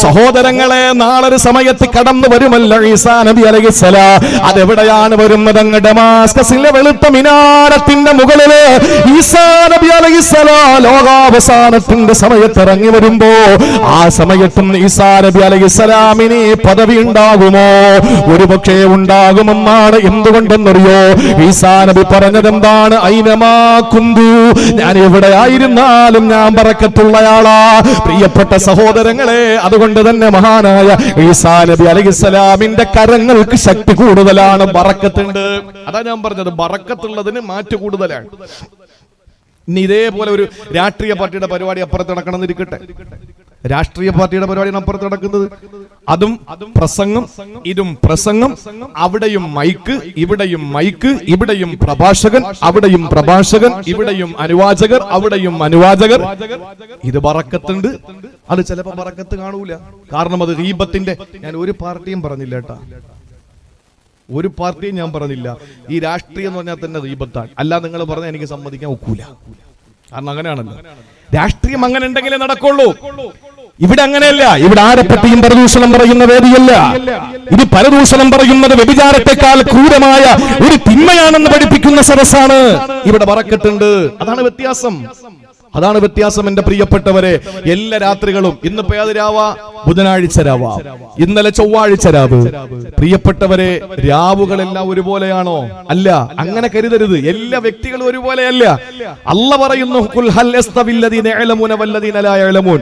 സഹോദരങ്ങളെ, നാളൊരു സമയത്ത് കടന്നു വരുമല്ലോ ഈസാ നബി അലൈഹിസ്സലാം. അതെവിടെയാണ് വരുന്നത്? അങ്ങ് ഡമാസ്കസിലെ വെളുത്ത മിനാരത്തിന്റെ മുകളില് ഈസാ നബി അലൈഹിസ്സലാം ലോകാവസാനത്തിന്റെ സമയത്ത് ഇറങ്ങി വരുമ്പോ ആ സമയത്തും ഈസാ നബി അലൈഹിസ്സലാമിന് പദവി ഉണ്ടാകുമോ? ഒരുപക്ഷേ ഉണ്ടാകുമെന്നാണ്. എന്തുകൊണ്ടെന്നറിയോ? ഈസാ നബി പറഞ്ഞതെന്താണ്? ഐനമാ കുന്തു, ഞാൻ എവിടെ ആയിരുന്നാലും ഞാൻ ബറക്കത്തുള്ളയാളാ. പ്രിയപ്പെട്ട സഹോദരങ്ങളെ, അതുകൊണ്ട് തന്നെ മഹാനായ ഈസാ നബി അലൈഹിസ്സലാമിന്റെ കരങ്ങൾക്ക് ശക്തി കൂടുതലാണ്, ബറക്കത്തുണ്ട്. അതാ ഞാൻ പറഞ്ഞത്, ബറക്കത്തുള്ളതിന് മാറ്റ് കൂടുതലാണ്. ഇനി ഇതേപോലെ ഒരു രാഷ്ട്രീയ പാർട്ടിയുടെ പരിപാടി അപ്പുറത്ത് നടക്കണമെന്നിരിക്കട്ടെ. രാഷ്ട്രീയ പാർട്ടിയുടെ പരിപാടിയാണ് അപ്പുറത്ത് നടക്കുന്നത്. അതും പ്രസംഗം, ഇതും പ്രസംഗം, അവിടെയും മൈക്ക്, ഇവിടെയും മൈക്ക്, ഇവിടെയും പ്രഭാഷകൻ, അവിടെയും പ്രഭാഷകൻ, ഇവിടെയും അനുവാചകർ, അവിടെയും അനുവാചകർ. ഇത് ബറക്കത്തുണ്ട്. അത് ചിലപ്പോ ബറക്കത്ത് കാണൂല. കാരണം അത് ഗീബത്തിന്റെ, ഞാൻ ഒരു പാർട്ടിയും പറഞ്ഞില്ല കേട്ടാ, ഒരു പാർട്ടിയും ഞാൻ പറഞ്ഞില്ല. ഈ രാഷ്ട്രീയം എന്ന് പറഞ്ഞാൽ തന്നെ ഗീബത്താണ്. അല്ല, നിങ്ങൾ പറഞ്ഞാൽ എനിക്ക് സമ്മതിക്കാൻ ഒക്കൂല. കാരണം അങ്ങനെയാണല്ലോ, രാഷ്ട്രീയം അങ്ങനെ ഉണ്ടെങ്കിലേ നടക്കുള്ളൂ. ഇവിടെ അങ്ങനെയല്ല. ഇവിടെ ആരെപ്പറ്റിയും പരദൂഷണം പറയുന്ന വേദിയല്ല. ഇത് പരദൂഷണം പറയുന്നത് വ്യഭിചാരത്തെക്കാൾ ക്രൂരമായ ഒരു തിന്മയാണെന്ന് പഠിപ്പിക്കുന്ന സദസ്സാണ്. ഇവിടെ ബറക്കത്തുണ്ട്. അതാണ് വ്യത്യാസം. അതാണ് വ്യത്യാസം എന്റെ പ്രിയപ്പെട്ടവരെ. എല്ലാ രാത്രികളും, ഇന്നിപ്പോ ഏത് രാവാ? ബുധനാഴ്ച രാവാ, ഇന്നലെ ചൊവ്വാഴ്ച രാവ്. പ്രിയപ്പെട്ടവരെ, രാവുകളെല്ലാം ഒരുപോലെയാണോ? അല്ല, അങ്ങനെ കരുതരുത്. എല്ലാ വ്യക്തികളും ഒരുപോലെയല്ല. അല്ലാഹു പറയുന്നു, ഖുൽ ഹൽ യസ്തവില്ലദീന യഅലമൂന വല്ലദീന ലാ യഅലമൂൻ.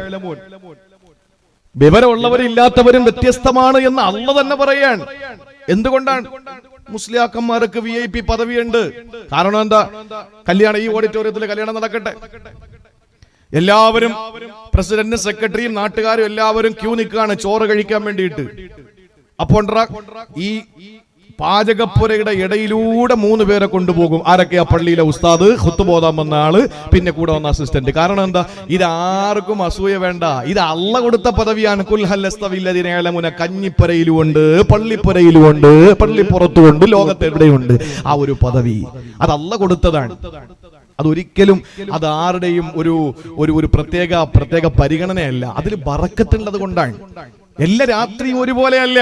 വിവരമുള്ളവരും ഇല്ലാത്തവരും വ്യത്യസ്തമാണ് എന്ന് അല്ലാഹു തന്നെ പറയാൻ. എന്തുകൊണ്ടാണ്? മുസ്ലിയാക്കന്മാർക്ക് VIP പദവിയുണ്ട്. കാരണം എന്താ? കല്യാണം, ഈ ഓഡിറ്റോറിയത്തിൽ കല്യാണം നടക്കട്ടെ, എല്ലാവരും പ്രസിഡന്റും സെക്രട്ടറിയും നാട്ടുകാരും എല്ലാവരും ക്യൂ നിൽക്കുകയാണ് ചോറ് കഴിക്കാൻ വേണ്ടിയിട്ട്. അപ്പോൾ ഈ പാചകപ്പുരയുടെ ഇടയിലൂടെ 3 പേരെ കൊണ്ടുപോകും. ആരൊക്കെയാ? പള്ളിയിലെ ഉസ്താദ്, ഖുത്ബ ഓതാൻ വന്ന ആള്, പിന്നെ കൂടെ വന്ന അസിസ്റ്റന്റ്. കാരണം എന്താ? ഇത് ആർക്കും അസൂയ വേണ്ട. ഇത് അല്ലാഹു കൊടുത്ത പദവിയാണ്. ഖുൽ ഹൽ യസ്തവില്ലദീന യഅലമൂന. കഞ്ഞിപ്പുരയിലുമുണ്ട്, പള്ളിപ്പുരയിലുമുണ്ട്, പള്ളിപ്പുറത്തുമുണ്ട്, ലോകത്ത് എവിടെയുണ്ട് ആ ഒരു പദവി. അത് അല്ലാഹു കൊടുത്തതാണ്. അതൊരിക്കലും അത് ആരുടെയും ഒരു പ്രത്യേക പരിഗണനയല്ല. അതിൽ ബറക്കത്തുള്ളത് കൊണ്ടാണ്. എല്ലാ രാത്രിയും ഒരുപോലെയല്ല.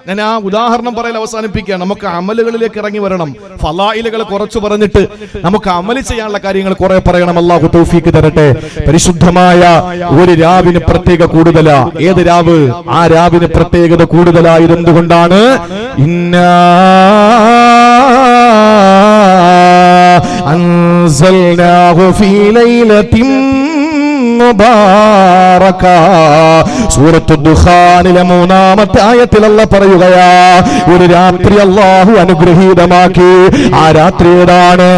ഞാൻ ആ ഉദാഹരണം പറയൽ അവസാനിപ്പിക്കുക. നമുക്ക് അമലുകളിലേക്ക് ഇറങ്ങി വരണം. ഫളായിലുകൾ കുറച്ച് പറഞ്ഞിട്ട് നമുക്ക് അമല് ചെയ്യാനുള്ള കാര്യങ്ങൾ കുറെ പറയണം. അല്ലാഹു തൗഫീഖ് തരട്ടെ. പരിശുദ്ധമായ ഒരു രാവിന് പ്രത്യേക കൂടുതലാ. ഏത് രാവ്? ആ രാവിന് പ്രത്യേകത കൂടുതലായത് എന്തുകൊണ്ടാണ്? ഇന്നാ അൻസൽനാഹു ഫീ ലൈലത്തിൻ മുബാറക. സൂറത്തു ദുഖാനിലെ 3-ാമത്തെ ആയത്തിൽ അല്ലാഹു പറയുകയാ, ഒരു രാത്രി അല്ലാഹു അനുഗ്രഹീതമാക്കി. ആ രാത്രി ഏതാണ്?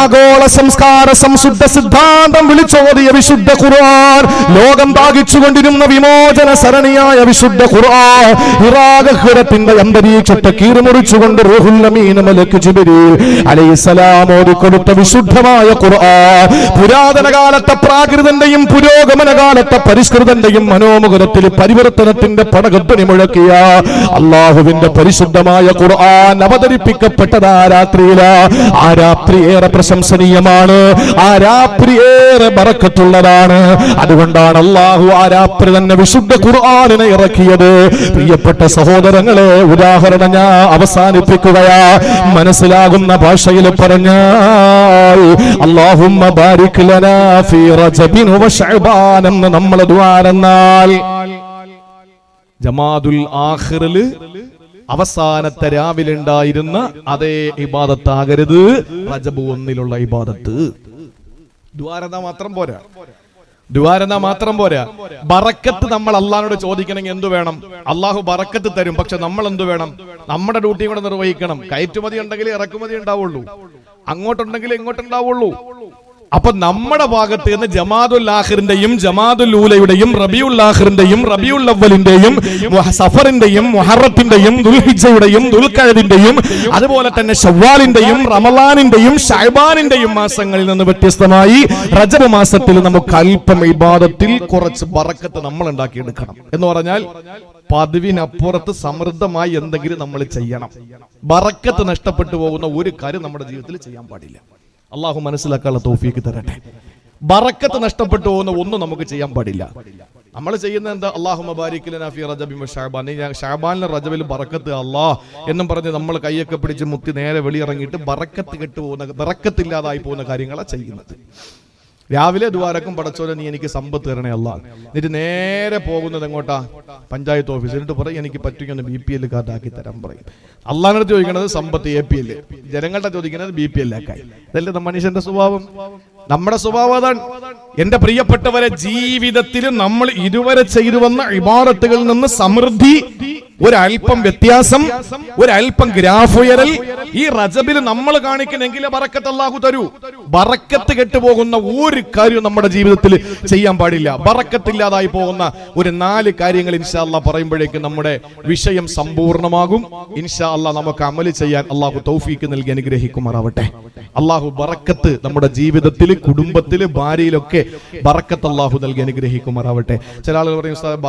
ആഗോള സംസ്കാര സംശുദ്ധ സിദ്ധാന്തം വിളിച്ചോതിയ വിശുദ്ധ ഖുർആൻ, ലോകം ഭാഗിച്ചുകൊണ്ടിരുന്ന വിമോചന സരണിയായ വിശുദ്ധ ഖുർആൻ, ഇറാഖത്തിന്റെ അന്തരീക്ഷത്തെ കീറിമുറിച്ചുകൊണ്ട് റൂഹുൽ അമീൻ മലക്ക് ജിബ്രീൽ അലൈഹിസ്സലാം ഓതിക്കൊടുത്ത വിശുദ്ധമായ ഖുർആൻ, പുരാതന കാലത്തെ പ്രാകൃതന്റെയും പുരോഗമന കാലത്തെ പരിഷ്കൃതന്റെയും മനോമുഖരത്തിൽ പരിവർത്തനത്തിന്റെ പടകധ്വനി മുഴക്കിയ അള്ളാഹുവിന്റെ പരിശുദ്ധമായ ഖുർആൻ അവതരിപ്പിക്കപ്പെട്ടത് ആ രാത്രിയിലാ. ആ രാത്രി ഏറെ പ്രശംസനീയമാണ്. ആ രാത്രി ഏറെ ബറക്കത്തുള്ളതാണ്. അതുകൊണ്ടാണ് അള്ളാഹു ആ രാത്രി തന്നെ വിശുദ്ധ ഖുർആനിനെ ഇറക്കിയത്. പ്രിയപ്പെട്ട സഹോദരങ്ങളെ, ഉദാഹരണം ഞാൻ അവസാനിപ്പിക്കുകയാ. മനസ്സിലാകുന്ന ഭാഷയിൽ പറഞ്ഞാൽ, അല്ലാഹുമ്മ ബാരിക് ലനാ ഫീ റജബിൻ വ ശഅബാൻ എന്ന് നമ്മൾ ദുആരെന്നാൽ, ജമാദുൽ ആഖിറിൽ അവസാനത്തെ രാവിലുണ്ടായിരുന്ന അതേ ഇബാദത്താകരുത് റജബ് 1-ലുള്ള ഇബാദത്ത്. ദുആരെന്നാ മാത്രം പോരാ. ബറക്കത്ത് നമ്മൾ അള്ളാഹിനോട് ചോദിക്കണമെങ്കിൽ എന്തു വേണം? അള്ളാഹു ബറക്കത്ത് തരും. പക്ഷെ നമ്മൾ എന്തു വേണം? നമ്മുടെ ഡ്യൂട്ടിയും കൂടെ നിർവഹിക്കണം. കയറ്റുമതി ഉണ്ടെങ്കിൽ ഇറക്കുമതി ഉണ്ടാവുള്ളൂ, അങ്ങോട്ടുണ്ടെങ്കിൽ ഇങ്ങോട്ടുണ്ടാവുള്ളൂ. അപ്പൊ നമ്മുടെ ഭാഗത്ത് നിന്ന് ജമാദുൽ ആഖിറിന്റെയും ജമാദുൽ ഊലയുടെയും റബിയുൽ ആഖിറിന്റെയും റബിയുൽ അവ്വലിന്റെയും സഫറിന്റെയും മുഹറത്തിന്റെയും ദുൽഹിജ്ജയുടെയും ദുൽഖഅദിന്റെയും അതുപോലെ തന്നെ ശവ്വാലിന്റെയും റമളാനിന്റെയും ശഅബാനിന്റെയും മാസങ്ങളിൽ നിന്ന് വ്യത്യസ്തമായി റജബ് മാസത്തിൽ നമുക്ക് അല്പം ഇബാദത്തിൽ കുറച്ച് ബറക്കത്ത് നമ്മൾ ഉണ്ടാക്കിയെടുക്കണം. എന്ന് പറഞ്ഞാൽ പതിവിനപ്പുറത്ത് സമൃദ്ധമായി എന്തെങ്കിലും നമ്മൾ ചെയ്യണം. ബറക്കത്ത് നഷ്ടപ്പെട്ടു പോകുന്ന ഒരു കാര്യം നമ്മുടെ ജീവിതത്തിൽ ചെയ്യാൻ പാടില്ല. അള്ളാഹു മനസ്സിലാക്കാനുള്ള തൗഫീഖ് തരട്ടെ. ബറക്കത്ത് നഷ്ടപ്പെട്ടു പോകുന്ന ഒന്നും നമുക്ക് ചെയ്യാൻ പാടില്ല. നമ്മൾ ചെയ്യുന്ന എന്താ? അല്ലാഹുമ്മ ബാരിക് ലനാ ഫീ റജബിൻ വ ശഅബാൻ. ശഅബാനിലെ റജബിൽ ബറക്കത്ത് അല്ലാഹ് എന്നും പറഞ്ഞ് നമ്മൾ കൈയൊക്കെ പിടിച്ച് മുത്തി നേരെ വെളിയിറങ്ങിയിട്ട് ബറക്കത്ത് കെട്ടുപോകുന്ന, ബറക്കത്തില്ലാതായി പോകുന്ന കാര്യങ്ങളാണ് ചെയ്യുന്നത്. രാവിലെ ദ്വാരക്കും പടച്ചോലെ നീ എനിക്ക് സമ്പത്ത് തരണേ അല്ലാഹ്. എന്നിട്ട് നേരെ പോകുന്നത് എങ്ങോട്ടാ? പഞ്ചായത്ത് ഓഫീസ്. എന്നിട്ട് പറയും എനിക്ക് പറ്റുമെന്ന് BPL കാർഡ് ആക്കി തരാൻ പറയും. അള്ളാഹിനോട് ചോദിക്കുന്നത് സമ്പത്ത് APL, ജനങ്ങളുടെ ചോദിക്കുന്നത് BPL ആക്കായി. ഇതല്ലേ മനുഷ്യന്റെ സ്വഭാവം? നമ്മുടെ സ്വഭാവം അതാണ്. എന്റെ പ്രിയപ്പെട്ടവരെ, ജീവിതത്തിൽ നമ്മൾ ഇതുവരെ ചെയ്തു വന്ന ഇബാദത്തുകളിൽ നിന്ന് സമൃദ്ധി, ഒരൽപ്പം വ്യത്യാസം, ഒരൽപ്പം ഗ്രാഫ് ഉയരൽ ഈ റജബിൽ നമ്മൾ കാണിക്കണമെങ്കിൽ ബറക്കത്ത് അല്ലാഹു തരൂ. ബറക്കത്ത് കെട്ടുപോകുന്ന ഒരു കാര്യവും നമ്മുടെ ജീവിതത്തിൽ ചെയ്യാൻ പാടില്ല. ബറക്കത്തില്ലാതായി പോകുന്ന ഒരു 4 കാര്യങ്ങൾ ഇൻഷാ അല്ലാഹ് പറയുമ്പോഴേക്കും നമ്മുടെ വിഷയം സമ്പൂർണ്ണമാകും. ഇൻഷാ അല്ലാഹ് നമുക്ക് അമല് ചെയ്യാൻ അല്ലാഹു തൗഫീക്ക് നൽകി അനുഗ്രഹിക്കുമാറാവട്ടെ. അല്ലാഹു ബറക്കത്ത് നമ്മുടെ ജീവിതത്തിൽ, കുടുംബത്തിൽ, ഭാര്യയിലൊക്കെ ബറക്കത്ത് അല്ലാഹു നൽകി അനുഗ്രഹിക്കുമാറാവട്ടെ. ചില ആളുകൾ പറയും ഉസ്താദ്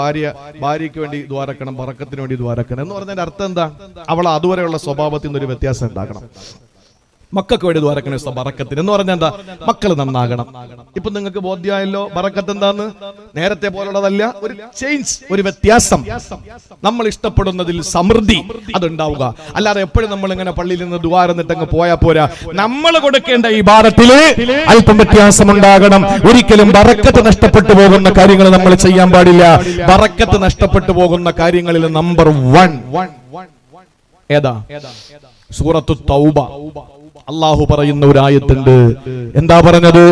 ഭാര്യയ്ക്ക് വേണ്ടി ദ്വാരക്കണം, ബറക്കത്തിന് വേണ്ടി ദ്വാരക്കണം എന്ന് പറഞ്ഞതിന്റെ അർത്ഥം എന്താ? അവൾ അതുവരെയുള്ള സ്വഭാവത്തിൽ നിന്നൊരു വ്യത്യാസം ഉണ്ടാക്കണം. മക്കൾക്ക് വേണ്ടി ദ്വാരക്കണം ബറക്കത്തിന് എന്ന് പറഞ്ഞാൽ എന്താ? മക്കൾ നന്നാകണം. ഇപ്പൊ നിങ്ങൾക്ക് ബോധ്യമായല്ലോ ബറക്കത്ത് എന്താന്ന്? നേരത്തെ പോലുള്ളതല്ല, ഒരു ചേഞ്ച്, ഒരു വ്യത്യാസം. നമ്മൾ ഇഷ്ടപ്പെടുന്നതിൽ സമൃദ്ധി അതുണ്ടാവുക. അല്ലാതെ എപ്പോഴും നമ്മൾ ഇങ്ങനെ പള്ളിയിൽ നിന്ന് ദ്വാരന്നിട്ടങ്ങ് പോയാൽ പോരാ. നമ്മൾ കൊടുക്കേണ്ട ഈ ഇബാദത്തില് അല്പം വ്യത്യാസം ഉണ്ടാകണം. ഒരിക്കലും ബറക്കത്ത് നഷ്ടപ്പെട്ടു പോകുന്ന കാര്യങ്ങൾ നമ്മൾ ചെയ്യാൻ പാടില്ല. ബറക്കത്ത് നഷ്ടപ്പെട്ടു പോകുന്ന കാര്യങ്ങളിൽ നമ്പർ 1 ഏതാ? സൂറത്തു തൗബ. അല്ലാഹു പറയുന്ന ഒരു ആയത്തുണ്ട്. എന്താ പറഞ്ഞത്?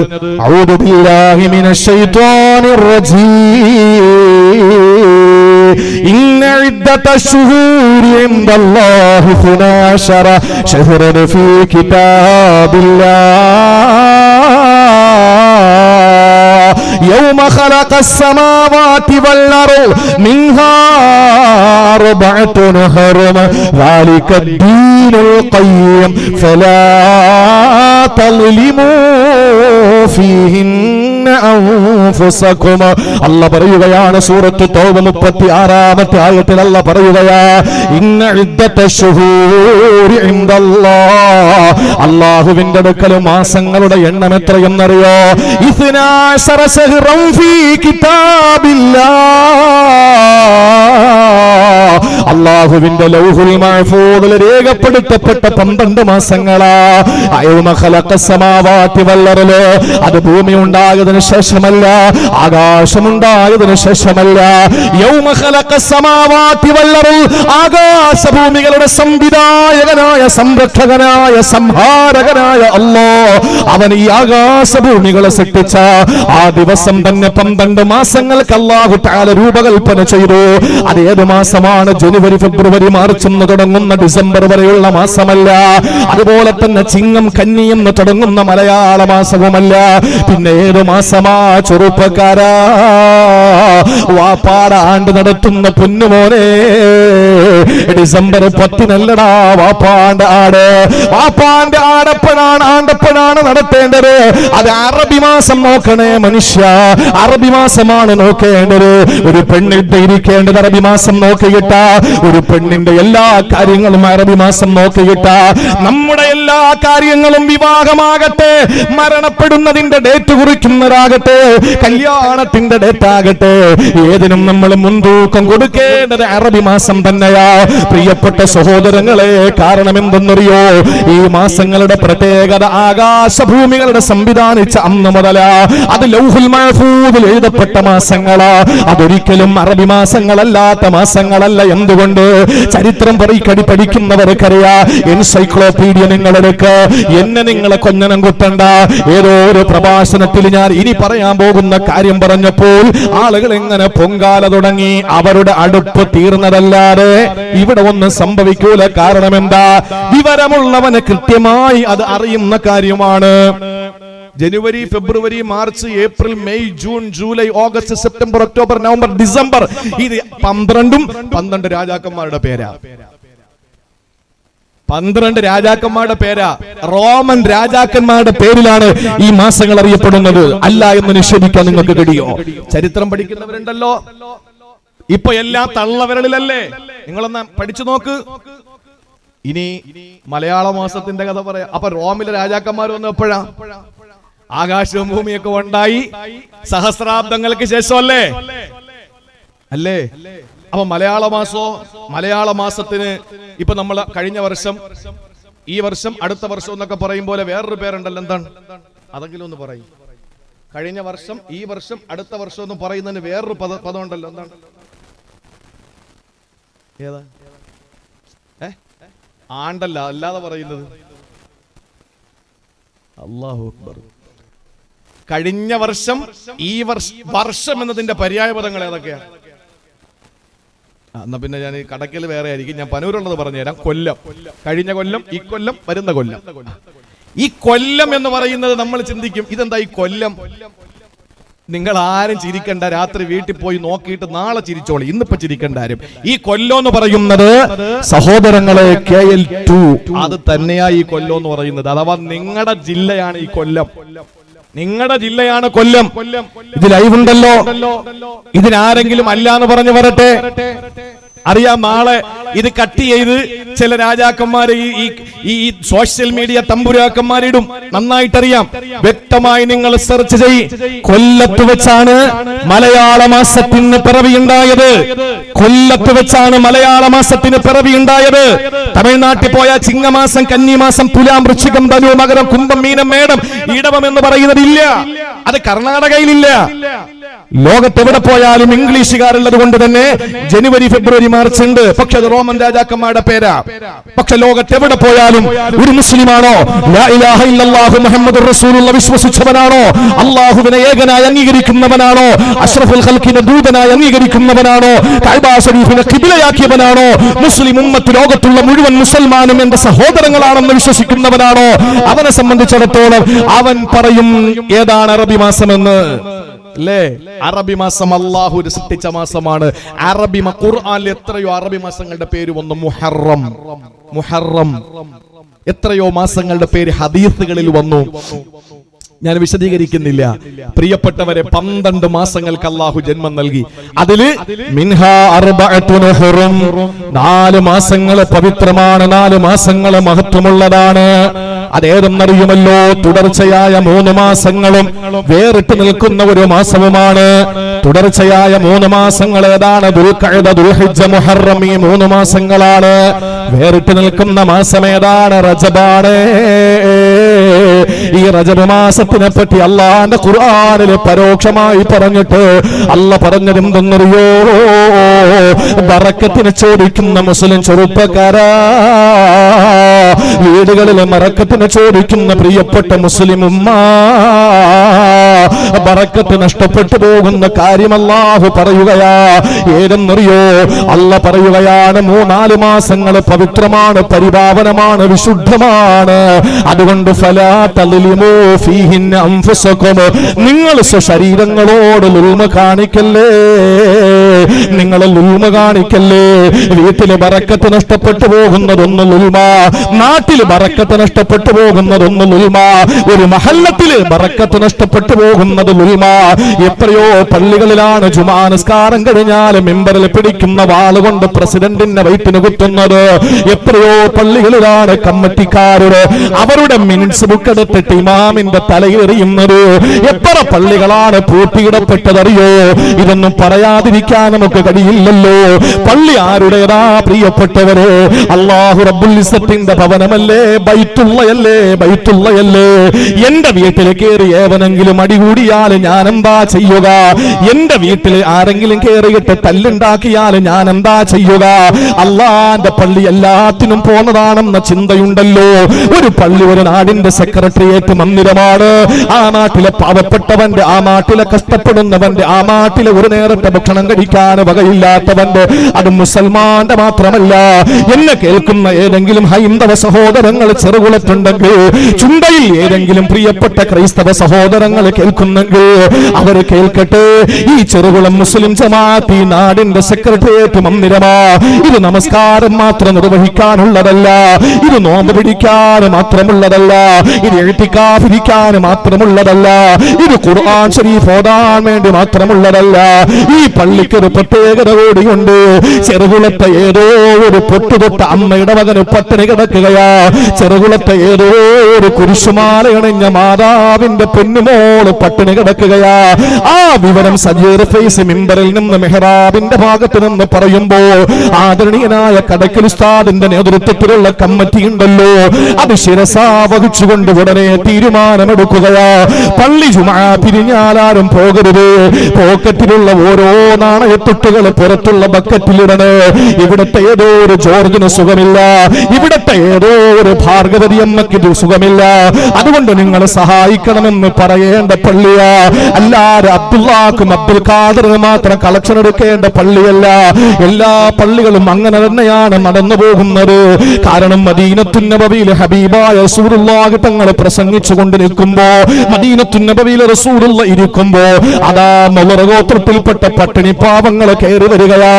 അഊദു ബില്ലാഹി മിനശ് ശൈത്വാനിർ റജീം. ഇന്ന ഇദ്ദതശ് ശുഹൂരി ഇൻദല്ലാഹി 12 ശഹ്റൻ ഫീ കിതാബില്ലാഹ് يوم خلق السماوات والأرض منها 4 حرم ذلك الدين القيم فلا تظلموا فيهن أنفسكم. അല്ലാഹ് പറയുകയാണ് സൂറത്ത് തൗബ 36-ാമത്തെ ആയത്തിൽ അല്ലാഹ് പറയുകയാ, ഇന്ന ഇദ്ദതശ് ശുഹൂരി ഇൻദല്ലാഹ്, അല്ലാഹുവിന്റെ അടുക്കൽ മാസങ്ങളുടെ എണ്ണം എത്രയെന്നറിയോ? 12 ശഹ്റൻ ഫീ കിതാബില്ലാഹ്, അല്ലാഹുവിന്റെ ലൗഹുൽ മഹ്ഫൂദിൽ രേഖപ്പെടുത്തപ്പെട്ട 12 മാസങ്ങളാ. യൗമ ഖലഖസ് സമാവാതി വൽ അർള്, അത് ഭൂമി ഉണ്ടായതിനു ശേഷമല്ല, ആകാശമുണ്ടായതിനു ശേഷമല്ല. യൗമ ഖലഖസ് സമാവാതി വൽ അർള്, ആകാശഭൂമികളുടെ സംവിധായകനായ, സംരക്ഷകനായ, സംഹാരകനായ അല്ലാഹ്, അവൻ ഈ ആകാശഭൂമികളെ സൃഷ്ടിച്ച ആ ദിവസം തന്നെ 12 മാസങ്ങൾക്ക് അല്ലാഹു തആല രൂപകൽപ്പന ചെയ്തു. അത് ഏത് മാസമാണ്? ജനുവരി, ഫെബ്രുവരി, മാർച്ച് എന്ന് തുടങ്ങുന്ന ഡിസംബർ വരെയുള്ള മാസമല്ല. അതുപോലെ തന്നെ ചിങ്ങം, കന്നി എന്ന് തുടങ്ങുന്ന മലയാള മാസവുമല്ല. പിന്നെ ഏത് മാസമാ ചെറുപ്പക്കാരാ? വാപ്പാടെ ആണ്ട് നടത്തുന്ന പൊന്നുമോനെ, ഡിസംബർ 10-നല്ലടാ വാപ്പാന്റെ ആട്. വാപ്പാന്റെ ആണ്ടപ്പോഴാണ് നടത്തേണ്ടത്. അത് അറബി മാസം നോക്കണേ മനുഷ്യ, അറബി മാസമാണ് നോക്കേണ്ടത്. ഒരു പെണ്ണിട്ട് ഇരിക്കേണ്ടത് അറബി മാസം നോക്കിയിട്ട, ഒരു പെണ്ണിന്റെ എല്ലാ കാര്യങ്ങളും അറബി മാസം നോക്കിയിട്ട, നമ്മുടെ എല്ലാ കാര്യങ്ങളും, വിവാഹമാകട്ടെ, മരണപ്പെടുന്നതിന്റെ ഡേറ്റ് കുറിക്കുന്നതാകട്ടെ, കല്യാണത്തിന്റെ ഡേറ്റ് ആകട്ടെ, ഏതിനും നമ്മൾ മുൻതൂക്കം കൊടുക്കേണ്ടത് അറബി മാസം തന്നെയാ പ്രിയപ്പെട്ട സഹോദരങ്ങളെ. കാരണം എന്തെന്നറിയോ? ഈ മാസങ്ങളുടെ പ്രത്യേകത ആകാശഭൂമികളുടെ സംവിധാനിച്ച അന്ന് മുതലാ. അത് ലൗഹുൽ മഹ്ഫൂദിൽ എഴുതപ്പെട്ട മാസങ്ങളാ. അതൊരിക്കലും അറബി മാസങ്ങളല്ലാത്ത മാസങ്ങളല്ല. എന്തുകൊണ്ട്? ചരിത്രം പഠിക്കുന്നവർക്കറിയാ. എൻസൈക്ലോപീഡിയ നിങ്ങളെടുക്ക്. എന്നെ നിങ്ങളെ കൊഞ്ഞനം കുത്തണ്ട. ഏതോ ഒരു പ്രഭാഷണത്തിൽ ഞാൻ ഇനി പറയാൻ പോകുന്ന കാര്യം പറഞ്ഞപ്പോൾ ആളുകൾ എങ്ങനെ പൊങ്കാല തുടങ്ങി. അവരുടെ അടുപ്പ് തീർന്നതല്ലാതെ ഇവിടെ ഒന്നും സംഭവിക്കൂല. കാരണം എന്താ? വിവരമുള്ളവന് കൃത്യമായി അത് അറിയുന്ന കാര്യമാണ്. ജനുവരി, ഫെബ്രുവരി, March, April, May, June, July, August, September, October, November, December, ഇത് 12 രാജാക്കന്മാരുടെ പേരാ. 12 രാജാക്കന്മാരുടെ പേരാ. റോമൻ രാജാക്കന്മാരുടെ പേരിലാണ് ഈ മാസങ്ങൾ അറിയപ്പെടുന്നത്. അല്ല എന്ന് നിഷേധിക്കാൻ നിങ്ങൾക്ക് കഴിയോ? ചരിത്രം പഠിക്കുന്നവരുണ്ടല്ലോ. ഇപ്പൊ എല്ലാം തള്ളവിരലിലല്ലേ? നിങ്ങളൊന്ന് പഠിച്ചു നോക്ക്. ഇനി മലയാള മാസത്തിന്റെ കഥ പറയാം. അപ്പൊ റോമിലെ രാജാക്കന്മാർ വന്നു എപ്പോഴാ? ആകാശവും ഭൂമിയൊക്കെ ഉണ്ടായി സഹസ്രാബ്ദങ്ങൾക്ക് ശേഷമല്ലേ അല്ലേ? അപ്പൊ മലയാള മാസത്തിന് ഇപ്പൊ നമ്മൾ കഴിഞ്ഞ വർഷം, ഈ വർഷം, അടുത്ത വർഷം എന്നൊക്കെ പറയും പോലെ വേറൊരു പേരുണ്ടല്ലോ, എന്താണ് അതെങ്കിലും ഒന്ന് പറയും. കഴിഞ്ഞ വർഷം, ഈ വർഷം, അടുത്ത വർഷം എന്ന് പറയുന്നതിന് വേറൊരു പദം ഉണ്ടല്ലോ, എന്താണ്? ഏതാ? ആണ്ടല്ല, അല്ലാതെ പറയുന്നത്. അല്ലാഹു അക്ബർ. കഴിഞ്ഞ വർഷം, ഈ വർഷം എന്നതിന്റെ പര്യായ പദങ്ങൾ ഏതൊക്കെയാണ്? എന്നാ പിന്നെ ഞാൻ കടക്കൽ വേറെ ആയിരിക്കും, ഞാൻ പനൂരുള്ളത് പറഞ്ഞുതരാം. കൊല്ലം, കഴിഞ്ഞ കൊല്ലം, ഈ കൊല്ലം, വരുന്ന കൊല്ലം. ഈ കൊല്ലം എന്ന് പറയുന്നത് നമ്മൾ ചിന്തിക്കും, ഇതെന്താ ഈ കൊല്ലം? നിങ്ങൾ ആരും ചിരിക്കണ്ട, രാത്രി വീട്ടിൽ പോയി നോക്കിയിട്ട് നാളെ ചിരിച്ചോളി, ഇന്നിപ്പോ ചിരിക്കണ്ട ആരും. ഈ കൊല്ലം എന്ന് പറയുന്നത് സഹോദരങ്ങളെ KL2, അത് തന്നെയാ ഈ കൊല്ലം എന്ന് പറയുന്നത്. അഥവാ നിങ്ങളുടെ ജില്ലയാണ് ഈ കൊല്ലം, നിങ്ങളുടെ ജില്ലയാണ് കൊല്ലം. ഇത് ലൈവ് ഉണ്ടല്ലോ, ഇതിനാരെങ്കിലും അല്ലാന്ന് പറഞ്ഞു വരട്ടെ. അറിയാം, നാളെ ഇത് കട്ട് ചെയ്ത് ചില രാജാക്കന്മാര് ഈ സോഷ്യൽ മീഡിയ തമ്പുരാക്കന്മാരിടും, നന്നായിട്ടറിയാം. വ്യക്തമായി നിങ്ങൾ സെർച്ച് ചെയ്യ്. കൊല്ലത്ത് വെച്ചാണ് മലയാള മാസത്തിന് പിറവിയുണ്ടായത്. കൊല്ലത്ത് വെച്ചാണ് മലയാള മാസത്തിന് പിറവിയുണ്ടായത്. തമിഴ്നാട്ടിൽ പോയ ചിങ്ങമാസം, കന്നിമാസം, തുലാം, വൃശ്ചികം, ധനു, മകരം, കുംഭം, മീനം, മേടം, ഇടവം എന്ന് പറയുന്നതില്ല. അത് കർണാടകയിലില്ല. ലോകത്തെവിടെ പോയാലും ഇംഗ്ലീഷുകാരുള്ളത് കൊണ്ട് തന്നെ ജനുവരി, ഫെബ്രുവരി, മാർച്ച് ഉണ്ട്. പക്ഷെ അത് റോമൻ രാജാക്കന്മാരുടെ പേരാ. പക്ഷെ ലോകത്തെവിടെ പോയാലും ഒരു മുസ്ലിമാണോ, ലാ ഇലാഹ ഇല്ലല്ലാഹു മുഹമ്മദുർ റസൂലുള്ളാഹി വിശ്വസിച്ചവനാണോ, അല്ലാഹുവിനെ ഏകനായി അംഗീകരിക്കുന്നവനാണോ, അഷ്റഫുൽ ഖൽഖിനെ ദൂതനായി അംഗീകരിക്കുന്നവനാണോ, കഅബ ശരീഫിനെ ഖിബ്ലയാക്കിയവനാണോ, മുസ്ലിം ഉമ്മത്ത് ലോകത്തുള്ള മുഴുവൻ മുസൽമാനും എന്റെ സഹോദരങ്ങളാണെന്ന് വിശ്വസിക്കുന്നവനാണോ, അവനെ സംബന്ധിച്ചിടത്തോളം അവൻ പറയും ഏതാണ് അറബി മാസമെന്ന്. അല്ലേ? അറബി മാസം അല്ലാഹു സൃഷ്ടിച്ച മാസമാണ്. ഖുർആനിൽ എത്രയോ അറബി മാസങ്ങളുടെ പേര് വന്നു. മുഹറം, എത്രയോ മാസങ്ങളുടെ പേര് ഹദീസുകളിൽ വന്നു. ഞാൻ വിശദീകരിക്കുന്നില്ല. പ്രിയപ്പെട്ടവരെ, 12 മാസങ്ങൾക്ക് അല്ലാഹു ജന്മം നൽകി. അതില് മിൻഹാ അർബഅത്തുൻ ഹുറും, 4 മാസങ്ങൾ പവിത്രമാണ്, 4 മാസങ്ങൾ മഹത്വമുള്ളതാണ്. അതേതെന്നറിയുമല്ലോ? തുടർച്ചയായ 3 മാസങ്ങളും വേറിട്ട് നിൽക്കുന്ന ഒരു മാസവുമാണ്. തുടർച്ചയായ 3 മാസങ്ങൾ ഏതാണ്? ദുൽഖഅദ, ദുൽഹിജ്ജ, മുഹറം, ഈ 3 മാസങ്ങളാണ്. വേറിട്ട് നിൽക്കുന്ന മാസം ഏതാണ്? റജബാണ്. ഈ റജബ് മാസത്തിനെ പറ്റി അള്ളാന്റെ ഖുർആനിൽ പരോക്ഷമായി പറഞ്ഞിട്ട് അല്ല പറഞ്ഞത് എന്തെന്നറിയോ? ബറക്കത്തിന് ചോദിക്കുന്ന മുസ്ലിം ചെറുപ്പക്കാരാ, വീടുകളിൽ ബറക്കത്തിന് ചോദിക്കുന്ന പ്രിയപ്പെട്ട മുസ്ലിം ഉമ്മ, ബറക്കത്ത് നഷ്ടപ്പെട്ടു പോകുന്ന കാര്യം അല്ലാഹു പറയുകയാ. ഏതെന്നറിയോ? അല്ല പറയുകയാണ് 3-4 മാസങ്ങൾ പവിത്രമാണ്, പരിപാവനമാണ്, വിശുദ്ധമാണ്. അതുകൊണ്ട് ഫലാ തളിമോ ഫീഹിന്ന അൻഫുസകും, നിങ്ങൾ ശരീരങ്ങളോട് ലുൽമ കാണിക്കല്ലേ, നിങ്ങൾ ലുൽമ കാണിക്കല്ലേ. വീട്ടില് ബറക്കത്ത് നഷ്ടപ്പെട്ടു പോകുന്നതൊന്ന് ലുൽമ, നാട്ടില് ബറക്കത്ത് നഷ്ടപ്പെട്ടു പോകുന്നതൊന്ന് ലുൽമ, ഒരു മഹല്ലത്തില് ബറക്കത്ത് നഷ്ടപ്പെട്ടു പോകുന്നത് ലുൽമ. എത്രയോ പള്ളികളിലാണ് ജുമാ നിസ്കാരം കഴിഞ്ഞാൽ മിമ്പറിൽ പിടിക്കുന്ന വാളുകൊണ്ട് പ്രസിഡന്റിന്റെ വയറ്റിന് കുത്തുന്നത്. എത്രയോ പള്ളികളിലാണ് കമ്മിറ്റിക്കാരുടെ അവരുടെ മിനിറ്റ്സ് ബുക്ക് എടുത്തിട്ട് ഇമാമിന്റെ തലയിൽ എറിയുന്നത്. എത്ര പള്ളികളാണ് പൂട്ടിയിടപ്പെട്ടതറിയോ? ഇതൊന്നും പറയാതിരിക്കാൻ നമുക്ക് കഴിയില്ലല്ലോ. പള്ളി ആരുടേതാ പ്രിയപ്പെട്ടവരെ? അല്ലാഹു റബ്ബുൽ ഇസ്സത്തിന്റെ ഭവനമല്ലേ, ബൈത്തുള്ളയല്ലേ, ബൈത്തുള്ളയല്ലേ. എന്റെ വീട്ടിൽ കയറി ഏവനെങ്കിലും അടികൂടിയാൽ ഞാൻ എന്താ ചെയ്യുക? എന്റെ വീട്ടിൽ ആരെങ്കിലും കയറിയിട്ട് തല്ലുണ്ടാക്കിയാൽ ഞാൻ എന്താ ചെയ്യുക? അള്ളാന്റെ പള്ളി എല്ലാത്തിനും പോന്നതാണെന്ന ചിന്തയുണ്ടല്ലോ. ഒരു പള്ളി ഒരു നാടിന്റെ സെക്രട്ടേറിയറ്റ് മന്ദിരമാണ്. ആ നാട്ടിലെ പാവപ്പെട്ടവന്റെ, ആ നാട്ടിലെ കഷ്ടപ്പെടുന്നവന്റെ, ആ നാട്ടിലെ ഒരു നേരത്തെ ഭക്ഷണം കഴിക്കാൻ വകയില്ലാത്തവന്റെ, അത് മുസൽമാന്റെ മാത്രമല്ല. എന്നെ കേൾക്കുന്ന ഏതെങ്കിലും ഹൈന്ദവ സഹോദരങ്ങൾ ചെറുകുളത്തുണ്ടെങ്കിൽ, ചുണ്ടയിൽ ഏതെങ്കിലും പ്രിയപ്പെട്ട ക്രൈസ്തവ സഹോദരങ്ങൾ സഹോദരങ്ങൾ കേൾക്കുന്നെങ്കിൽ അവർ കേൾക്കട്ടെ. ഈ ചെറുകുളം മുസ്ലിം ജമാഅത്ത് ഈ നാടിന്റെ സെക്രട്ടേറിയറ്റ് മന്ദിരമാ. ഇത് നമസ്കാരം മാത്രം നിർവഹിക്കാനുള്ളതല്ല, ഇത് നോമ്പ് പിടിക്കാൻ മാത്രമുള്ളതല്ല, ഇത് എഴുത്തിക്കാതിരിക്കാൻ മാത്രമുള്ളതല്ല, ഇത് ഖുർആൻ ശരീഫ് ഓതാൻ വേണ്ടി മാത്രമുള്ളതല്ല. ഈ പള്ളിക്ക് ഒരു പ്രത്യേകത കൂടിയുണ്ട്. ചെറുകുളത്തെ ഏതോ ഒരു പൊട്ടുതൊട്ട അമ്മയുടെ മകന് പട്ടിണി കിടക്കുകയാ. ചെറുകുളത്തെ ഏതോ ഒരു കുരിശുമാല അണിഞ്ഞ മാതാവിന്റെ പെണ്ണുമോള് പട്ടിണി കിടക്കുകയാ. ആ വിവരം സജീർ ഫൈസ് മിമ്പറിൽ നിന്ന് മെഹ്റാബിന്റെ ഭാഗത്ത് നിന്ന് പറയുമ്പോ ആദരണീയനായ കടക്കൽ ഉസ്താദിന്റെ നേതൃത്വത്തിലുള്ള കമ്മിറ്റി ഉണ്ടല്ലോ, അത് ശിരസാ വഹിച്ചുകൊണ്ട് ഉടനെ തീരുമാനമെടുക്കുകയാ. പള്ളി ജുമാ പിരിഞ്ഞാലാരും പോകരുത്. പോക്കറ്റിലുള്ള ഓരോ നാണയത്തുട്ടുകൾ പുറത്തുള്ള ബക്കറ്റിലിടണ്. ഇവിടത്തെ ഏതോ ഒരു ജോർജിന് സുഖമില്ല, ഇവിടത്തെ ഏതോ ഒരു ഭാർഗവതി അമ്മയ്ക്ക് സുഖമില്ല, അതുകൊണ്ട് നിങ്ങളെ സഹായിക്കണമെന്ന് പറയേണ്ട പള്ളിയാ. അല്ലാതെ അബ്ദുല്ലാക്കും അബ്ദുൽ ഖാദറിന് മാത്രം കളക്ഷൻ എടുക്കേണ്ട പള്ളിയല്ല. എല്ലാ പള്ളികളും അങ്ങനെ തന്നെയാണ് നടന്നു പോകുന്നത്. കാരണം മദീനത്തുൻ നബവിയിൽ ഹബീബായ റസൂലുള്ളാഹി തങ്ങൾ പ്രസംഗിച്ചു കൊണ്ട് നിൽക്കുമ്പോ, മദീനത്തുൻ നബവിയിൽ റസൂലുള്ള ഇരിക്കുമ്പോ അതാ മലറഗോത്രത്തിൽപ്പെട്ട പട്ടിണി പാവങ്ങൾ കയറി വരികയാ.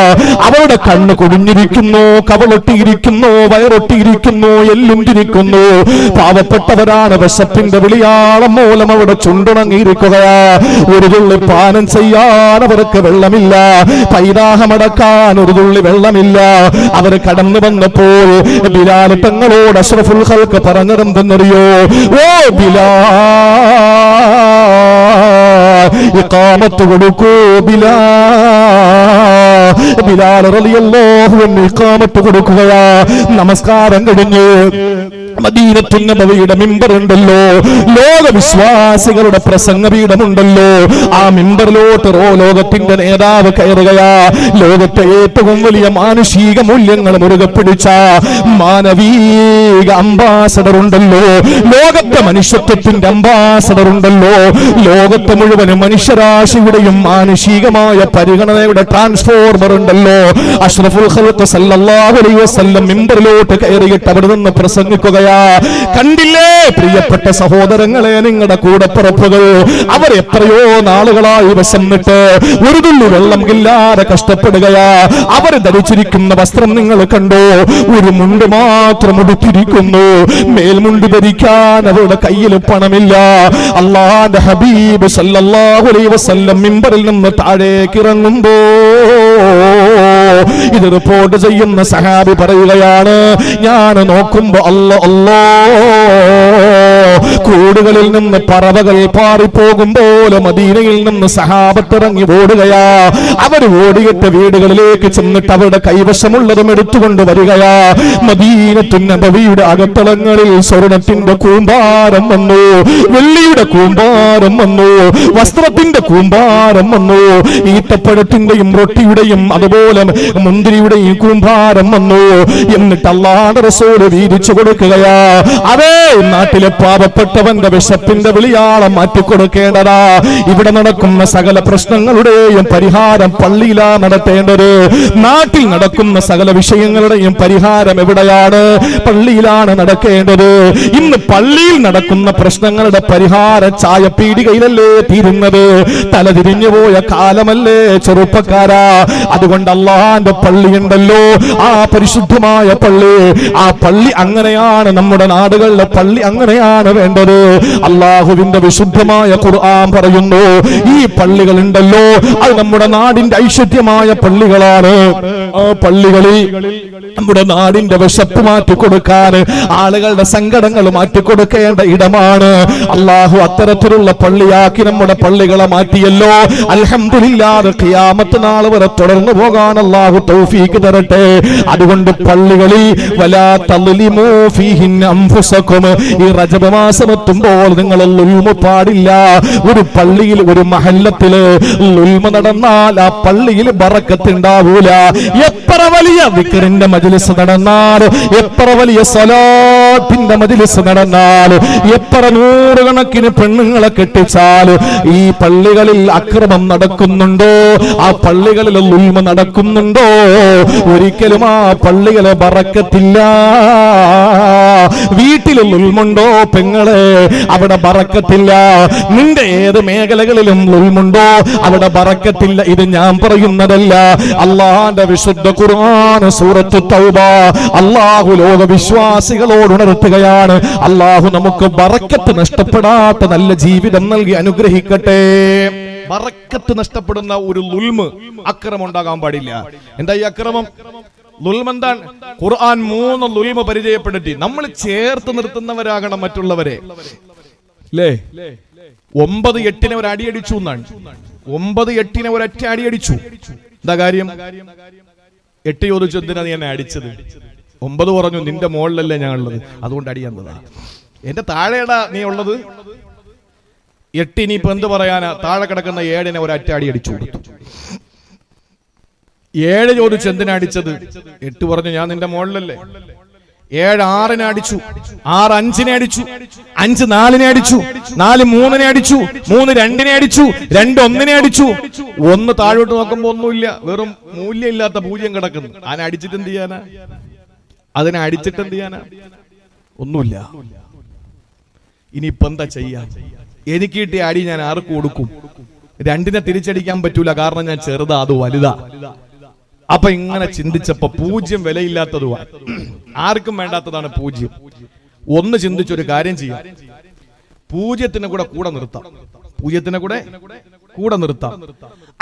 അവരുടെ കണ്ണ് കുടിഞ്ഞിരിക്കുന്നു, കവളൊട്ടിയിരിക്കുന്നു, വയറൊട്ടിയിരിക്കുന്നു, എല്ലുണ്ടിരിക്കുന്നു. പാവപ്പെട്ടവരാണ്. വിശപ്പിന്റെ വിളിയാളം മൂലം അവിടെ ചുണ്ടുണങ്ങിയിരിക്കുകയാ. ഒരു തുള്ളി പാനം ചെയ്യാൻ അവർക്ക് വെള്ളമില്ല, പൈതാഹമടക്കാൻ ഒരു തുള്ളി വെള്ളമില്ല. അവർ കടന്നു വന്നപ്പോൾ ബിലാൽ തങ്ങളോട് അഷ്റഫുൽ ഖൽഖ് പറഞ്ഞതെന്തെന്നറിയോ? ഓ ബിലാൽ, ഇഖാമത്ത് കൊടുക്കൂ ബിലാൽ. ബിലാൽ റളിയല്ലാഹു അൻഹു ഇഖാമത്ത് കൊടുക്കുകയാ. നമസ്കാരം കഴിഞ്ഞ് മദീനത്തുൻ നബവിയുടെ മിമ്പർ ഉണ്ടല്ലോ, ലോകവിശ്വാസികളുടെ പ്രസംഗപീഠമുണ്ടല്ലോ, ആ മിമ്പറിലോട്ട് ലോകത്തിന്റെ നേതാവ് കയറുകയാ. ലോകത്തെ ഏറ്റവും വലിയ മാനുഷിക മൂല്യങ്ങൾ മുറുകെ പിടിച്ച മാനവീക അംബാസഡർ ഉണ്ടല്ലോ, ലോകത്തെ മനുഷ്യത്വത്തിന്റെ അംബാസഡർ ഉണ്ടല്ലോ, ലോകത്തെ മുഴുവൻ മനുഷ്യരാശിയുടെയും മാനുഷികമായ പരിഗണനയുടെ ട്രാൻസ്ഫോർമർ ഉണ്ടല്ലോ, അഷ്റഫുൽ ഖൽഖ് സല്ലല്ലാഹു അലൈഹി വസല്ലം മിമ്പറിലോട്ട് കയറിയിട്ട് അവിടെ നിന്ന് പ്രസംഗിക്കുക. കണ്ടില്ലേ പ്രിയപ്പെട്ട സഹോദരങ്ങളെ, നിങ്ങളുടെ കൂടപ്പിറപ്പുകൾ അവർ എത്രയോ നാളുകളായി വിശന്നിട്ട് ഒരു തുള്ളി വെള്ളം ഇല്ലാതെ കഷ്ടപ്പെടുകയാ. അവർ ധരിച്ചിരിക്കുന്ന വസ്ത്രം നിങ്ങൾ കണ്ടോ? ഒരു മുണ്ട് മാത്രം ഉടുത്തിരിക്കുന്നു. മേൽമുണ്ട് ധരിക്കാൻ അവരുടെ കയ്യിൽ പണമില്ല. അല്ലാഹുവിന്റെ ഹബീബ് സല്ലല്ലാഹു അലൈഹി വസല്ലം മിമ്പറിൽ നിന്ന് താഴേക്ക് ഇറങ്ങുമ്പോ ഇത് റിപ്പോർട്ട് ചെയ്യുന്ന സഹാബി പറയുകയാണ്, ഞാൻ നോക്കുമ്പോ അല്ലാ, കൂടുകളിൽ നിന്ന് പറവകൾ പാറിപ്പോകും പോലെ മദീനയിൽ നിന്ന് സഹാബത്തിറങ്ങി ഓടുകയാ. അവർ ഓടിയിട്ട് വീടുകളിലേക്ക് ചെന്നിട്ട് അവരുടെ കൈവശമുള്ളതും എടുത്തുകൊണ്ട് വരികയാ. മദീനത്തുൻ നബവിയുടെ അകത്തളങ്ങളിൽ സ്വർണത്തിന്റെ കൂമ്പാരം വന്നു, വെള്ളിയുടെ കൂമ്പാരം വന്നു, വസ്ത്രത്തിന്റെ കൂമ്പാരം വന്നു, ഈത്തപ്പഴത്തിന്റെയും റൊട്ടിയുടെയും അതുപോലെ മുന്തിരിയുടെയും കൂമ്പാരം വന്നു. എന്നിട്ട് അല്ലാഹുവിന്റെ റസൂൽ വീതിച്ചു കൊടുക്കുകയാ. അതേ നാട്ടിലെ പാവപ്പെട്ടവന്റെ വിശപ്പിന്റെ വിളിയാളം മാറ്റിക്കൊടുക്കേണ്ടതാ. ഇവിടെ നടക്കുന്ന സകല പ്രശ്നങ്ങളുടെയും പരിഹാരം പള്ളിയിലാ നടത്തേണ്ടത്. നാട്ടിൽ നടക്കുന്ന സകല വിഷയങ്ങളുടെയും പരിഹാരം എവിടെയാണ്? പള്ളിയിലാണ് നടക്കേണ്ടത്. ഇന്ന് പള്ളിയിൽ നടക്കുന്ന പ്രശ്നങ്ങളുടെ പരിഹാരം ചായപ്പീടികയിലല്ലേ തീരുന്നത്? തലതിരിഞ്ഞുപോയ കാലമല്ലേ ചെറുപ്പക്കാരാ. അതുകൊണ്ട് അല്ലാഹുവിന്റെ പള്ളിയുണ്ടല്ലോ, ആ പരിശുദ്ധമായ പള്ളി, ആ പള്ളി അങ്ങനെയാണ്. നമ്മുടെ നാടുകളിലെ പള്ളി അങ്ങനെയാണ് വേണ്ടത്. അല്ലാഹുവിന്റെ വിശുദ്ധമായ ഖുർആൻ പറയുന്നു, ഈ പള്ളികളുണ്ടല്ലോ അത് നമ്മുടെ നാടിന്റെ ഐശ്വര്യമായ പള്ളികളാണ്. ആ പള്ളികളിൽ നമ്മുടെ നാടിന്റെ വിശപ്പ് മാറ്റിക്കൊടുക്കാൻ, ആളുകളുടെ സങ്കടങ്ങൾ മാറ്റിക്കൊടുക്കേണ്ട ഇടമാണ്. അല്ലാഹു അത്തരത്തിലുള്ള പള്ളിയാക്കി നമ്മുടെ പള്ളികളെ മാറ്റിയല്ലോ. അൽഹംദുലില്ലാഹ്, ഖിയാമത്ത് നാൾ വരെ തുടർന്നു പോകാൻ അല്ലാഹു തൗഫീഖ് തരട്ടെ. അതുകൊണ്ട് പള്ളികളിൽ വലാ തളിമു ഫീഹിൻ അൻഫുസകും, ഈ റജബ് മാസം എത്തുമ്പോൾ നിങ്ങൾ ളുൽമ പാടില്ല. ഒരു പള്ളിയിൽ ഒരു മഹല്ലത്തിൽ ളുൽമ നടന്നാൽ ആ പള്ളിയിൽ ബറക്കത്ത് ഉണ്ടാവൂല. എത്ര വലിയ ദിക്റിന്റെ മജ്ലിസ് നടന്നാൽ, എത്ര വലിയ സ്വലാത്ത് ലിവാത്തിന്റെ മജ്‌ലിസ് നടന്നാൽ, എത്ര നൂറുകണക്കിന് പെണ്ണുങ്ങളെ കെട്ടിച്ചാൽ ഈ പള്ളികളിൽ അക്രമം നടക്കുന്നുണ്ടോ, ആ പള്ളികളിൽ ദുൽമ നടക്കുന്നുണ്ടോ, ഒരിക്കലും ആ പള്ളികളെ ബറക്കത്തില്ല. വീട്ടിൽ ദുൽമുണ്ടോ പെങ്ങളെ, അവിടെ ബറക്കത്തില്ല. നിന്റെ ഏത് മേഖലകളിലും ദുൽമുണ്ടോ അവിടെ ബറക്കത്തില്ല. ഇത് ഞാൻ പറയുന്നതല്ല, അല്ലാഹുവിന്റെ വിശുദ്ധ ഖുർആൻ സൂറത്ത് തൗബ അല്ലാഹു ലോക വിശ്വാസികളോട് ഉണർത്തുകയാണ്. അല്ലാഹു നമുക്ക് ബറക്കത്ത് നഷ്ടപ്പെടാത്ത നല്ല ജീവിതം നൽകി അനുഗ്രഹിക്കട്ടെ. ബറക്കത്ത് നഷ്ടപ്പെടുന്ന ഒരു ദുൽമ്, അക്രമം ഉണ്ടാകാൻ പാടില്ല. എന്താ ഈ അക്രമം? ദുൽമ് എന്താണ്? ഖുർആൻ 3 ദുൽമ് പരിചയപ്പെടുത്തി. നമ്മൾ ചേർത്ത് നിർത്തുന്നവരാകണം മറ്റുള്ളവരെ, അല്ലേ? 9-8 ഒരു അടിയടിച്ചു എന്നാണ്. 9-8 ഒരൊറ്റ അടിയടിച്ചു. എന്താ കാര്യം? 8 ചോദിച്ചു, എന്തിനാ നീ എന്നെ അടിച്ചത്? 9 പറഞ്ഞു, നിന്റെ മുകളിലല്ലേ ഞാൻ ഉള്ളത്, അതുകൊണ്ട് അടിയാന്നതാ. എന്റെ താഴെടാ നീ ഉള്ളത്. 8 ഇനിയിപ്പോ എന്ത് പറയാനാ? താഴെ കിടക്കുന്ന 7 ഒരൊറ്റ അടി അടിച്ചു കൊടുത്തു. 7 ചോദിച്ചു, എന്തിനാ അടിച്ചത്? 8 പറഞ്ഞു, ഞാൻ നിന്റെ മുകളിലല്ലേ. 7 6 അടിച്ചു, 6 5 അടിച്ചു, 5 4 അടിച്ചു, 4 3 അടിച്ചു, 3 2 അടിച്ചു, 2 1 അടിച്ചു. 1 താഴോട്ട് നോക്കുമ്പോ ഒന്നുമില്ല, വെറും മൂല്യമില്ലാത്ത പൂജ്യം കിടക്കുന്നു. അതിനെ അടിച്ചിട്ട് എന്ത് ചെയ്യാനാ? അതിനെ അടിച്ചിട്ട് എന്ത് ചെയ്യാനാ? ഒന്നുമില്ല. ഇനിയിപ്പോ എന്താ ചെയ്യാ? എനിക്ക് കിട്ടിയ അടി ഞാൻ ആർക്ക് കൊടുക്കും? 2 തിരിച്ചടിക്കാൻ പറ്റൂല, കാരണം ഞാൻ ചെറുതാ, അത് വലുതാ. അപ്പൊ ഇങ്ങനെ ചിന്തിച്ചപ്പോ പൂജ്യം വിലയില്ലാത്തതുമാണ്, ആർക്കും വേണ്ടാത്തതാണ് പൂജ്യം. 1 ചിന്തിച്ചൊരു കാര്യം ചെയ്യാം, പൂജ്യത്തിനെ കൂടെ നിർത്താം. പൂജ്യത്തിനെ കൂടെ നിർത്താം.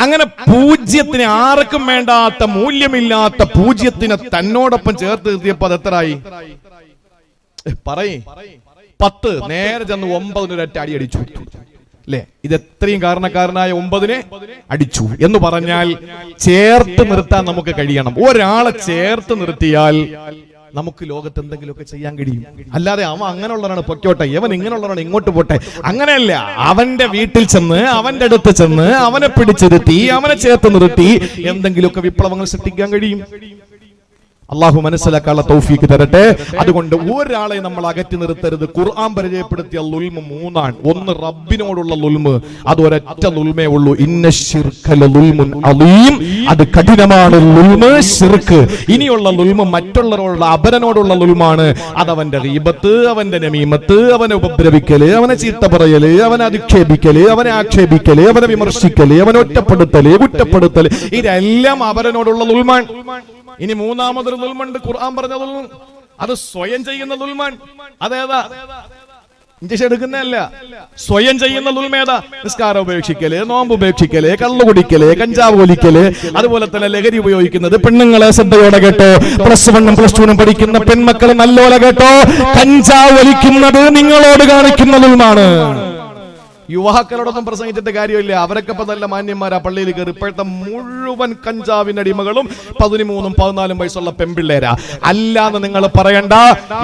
അങ്ങനെ പൂജ്യത്തിന് ആർക്കും വേണ്ടാത്ത, മൂല്യമില്ലാത്ത പൂജ്യത്തിനെ തന്നോടൊപ്പം ചേർത്ത് നിർത്തിയപ്പോ അത് എത്രയായി? പറയേ 10. നേരെ ചെന്ന് 9 ഒരൊറ്റ അടി അടിച്ചു, അല്ലേ? ഇത് എത്രയും കാരണക്കാരനായ 9 അടിച്ചു എന്ന് പറഞ്ഞാൽ ചേർത്ത് നിർത്താൻ നമുക്ക് കഴിയണം. ഒരാളെ ചേർത്ത് നിർത്തിയാൽ നമുക്ക് ലോകത്ത് എന്തെങ്കിലുമൊക്കെ ചെയ്യാൻ കഴിയും. അല്ലാതെ അവൻ അങ്ങനെയുള്ളവരാണ് പൊക്കോട്ടെ, അവൻ ഇങ്ങനെയുള്ളവരാണ് ഇങ്ങോട്ട് പോട്ടെ, അങ്ങനെയല്ല. അവന്റെ വീട്ടിൽ ചെന്ന്, അവന്റെ അടുത്ത് ചെന്ന്, അവനെ പിടിച്ചിരുത്തി, അവനെ ചേർത്ത് നിർത്തി എന്തെങ്കിലുമൊക്കെ വിപ്ലവങ്ങൾ സൃഷ്ടിക്കാൻ കഴിയും. അള്ളാഹു മനസ്സിലാക്കാനുള്ള തൗഫീക്ക് തരട്ടെ. അതുകൊണ്ട് ഒരാളെ നമ്മൾ അകറ്റി നിർത്തരുത്. ഖുർആൻ പരിചയപ്പെടുത്തിയ ലുൽമ് 3 ആണ്. 1 റബ്ബിനോടുള്ള ലുൽമ്, അത് ഒരൊറ്റ ലുൽമേ ഉള്ളൂ. ഇന്ന ശിർക ലളുൽമുൻ അളീം, അത് കഠിനമാണ് ലുൽമ്, ശിർക്ക്. ഇനിയുള്ള ലുൽമ് മറ്റുള്ളവരോടുള്ള, അപരനോടുള്ള ലുൽമാണ്. അത് അവന്റെ ഗീബത്ത്, അവന്റെ നമീമത്ത്, അവനെ ഉപദ്രവിക്കല്, അവനെ ചീത്ത പറയല്, അവനെ അധിക്ഷേപിക്കല്, അവനെ ആക്ഷേപിക്കല്, അവനെ വിമർശിക്കല്, അവനെ ഒറ്റപ്പെടുത്തല്, കുറ്റപ്പെടുത്തല്, ഇതെല്ലാം അപരനോടുള്ള ലുൽമാണ്. ഇനി 3ാമതൊരു ദുൽമുണ്ട്, ഖുർആൻ പറഞ്ഞ ദുൽമ്, അത് സ്വയം ചെയ്യുന്ന ദുൽമാൻ. അതേതാ? ഇഞ്ചക്ഷൻ എടുക്കുന്നതല്ല, സ്വയം ചെയ്യുന്ന ദുൽമേതാ? നിസ്കാരം ഉപേക്ഷിക്കല്, നോമ്പ് ഉപേക്ഷിക്കല്, കള്ളു കുടിക്കല്, കഞ്ചാവ് വലിക്കല്, അതുപോലെ തന്നെ ലഹരി ഉപയോഗിക്കുന്നത്. പെണ്ണുങ്ങളെ ശ്രദ്ധയോടെ കേട്ടോ, +1 +2 പഠിക്കുന്ന പെൺമക്കളെ നല്ലോലെ കേട്ടോ, കഞ്ചാവ് വലിക്കുന്നത് നിങ്ങളോട് കാണിക്കുന്ന ദുൽമാണ്. യുവാക്കളോടൊന്നും പ്രസംഗിച്ചിട്ട് കാര്യമില്ല, അവരൊക്കെ ഇപ്പൊ നല്ല മാന്യന്മാരാ. പള്ളിയിൽ കയറി ഇപ്പോഴത്തെ മുഴുവൻ കഞ്ചാവിന്റെ അടിമകളും 13 14 വയസ്സുള്ള പെൺപിള്ളേരാ. അല്ലാന്ന് നിങ്ങൾ പറയണ്ട.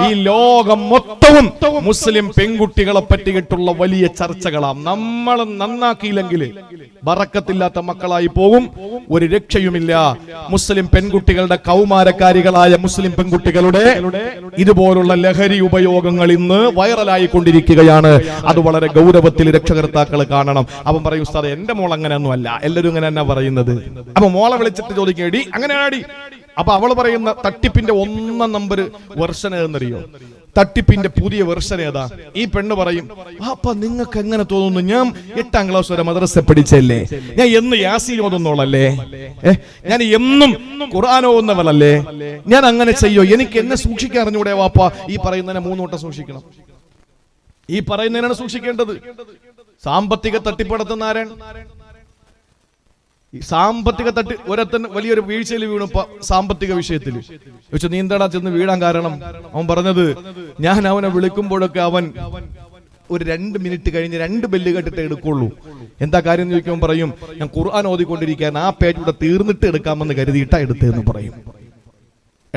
ഈ ലോകം മൊത്തവും മുസ്ലിം പെൺകുട്ടികളെ പറ്റിയിട്ടുള്ള വലിയ ചർച്ചകളാണ്. നമ്മൾ നന്നാക്കിയില്ലെങ്കിൽ ബറക്കത്തില്ലാത്ത മക്കളായി പോകും, ഒരു രക്ഷയുമില്ല. മുസ്ലിം പെൺകുട്ടികളുടെ, കൗമാരക്കാരികളായ മുസ്ലിം പെൺകുട്ടികളുടെ ഇതുപോലുള്ള ലഹരി ഉപയോഗങ്ങൾ ഇന്ന് വൈറലായി കൊണ്ടിരിക്കുകയാണ്. അത് വളരെ ഗൗരവത്തിൽ രക്ഷകർത്താക്കൾ കാണണം. അവൻ പറയും, ഉസ്താദ് എന്റെ മോൾ അങ്ങനെയൊന്നും അല്ല, എല്ലാവരും ഇങ്ങനെ തന്നെ പറയുന്നത്. അപ്പൊ മോളെ വിളിച്ചിട്ട് ചോദിക്കേടി അങ്ങനെയാടി. അപ്പൊ അവള് പറയുന്ന തട്ടിപ്പിന്റെ 1 നമ്പർ വെർഷൻ ഏതെന്നറിയോ? തട്ടിപ്പിന്റെ പുതിയ വെർഷൻ ഏതാ? ഈ പെണ്ണ് പറയും, അപ്പൊ നിങ്ങൾക്ക് എങ്ങനെ തോന്നുന്നു? ഞാൻ 8ാം ക്ലാസ് വരെ മദ്രസ പഠിച്ചല്ലേ, ഞാൻ എന്ന് യാസീൻ ഓതുന്നോളല്ലേ, ഞാൻ എന്നും ഖുർആൻ ഓതുന്നവളല്ലേ, ഞാൻ അങ്ങനെ ചെയ്യോ? എനിക്ക് എന്നെ സൂക്ഷിക്കാൻ അറിഞ്ഞൂടെ വാപ്പ? ഈ പറയുന്നതിനെ 3 വട്ടം സൂക്ഷിക്കണം. ഈ പറയുന്നതിനാണ് സൂക്ഷിക്കേണ്ടത്. സാമ്പത്തിക തട്ടിപ്പടത്തുന്ന ആരാണ്? സാമ്പത്തിക ഒരുത്തൻ വലിയൊരു വീഴ്ചയിൽ വീണു സാമ്പത്തിക വിഷയത്തിൽ. ചോദിച്ചു, നീ എന്താടാ ചെന്ന് വീഴാൻ കാരണം? അവൻ പറഞ്ഞത്, ഞാൻ അവനെ വിളിക്കുമ്പോഴൊക്കെ അവൻ ഒരു 2 മിനിറ്റ് കഴിഞ്ഞ് 2 ബെല്ല് കേട്ടിട്ട് എടുക്കുള്ളൂ. എന്താ കാര്യം എന്ന് ചോദിക്കുമ്പോൾ പറയും, ഞാൻ ഖുർആൻ ഓതിക്കൊണ്ടിരിക്കാൻ ആ പേജ് ഇവിടെ തീർന്നിട്ട് എടുക്കാമെന്ന് കരുതിയിട്ടാ എടുത്തതെന്ന് പറയും.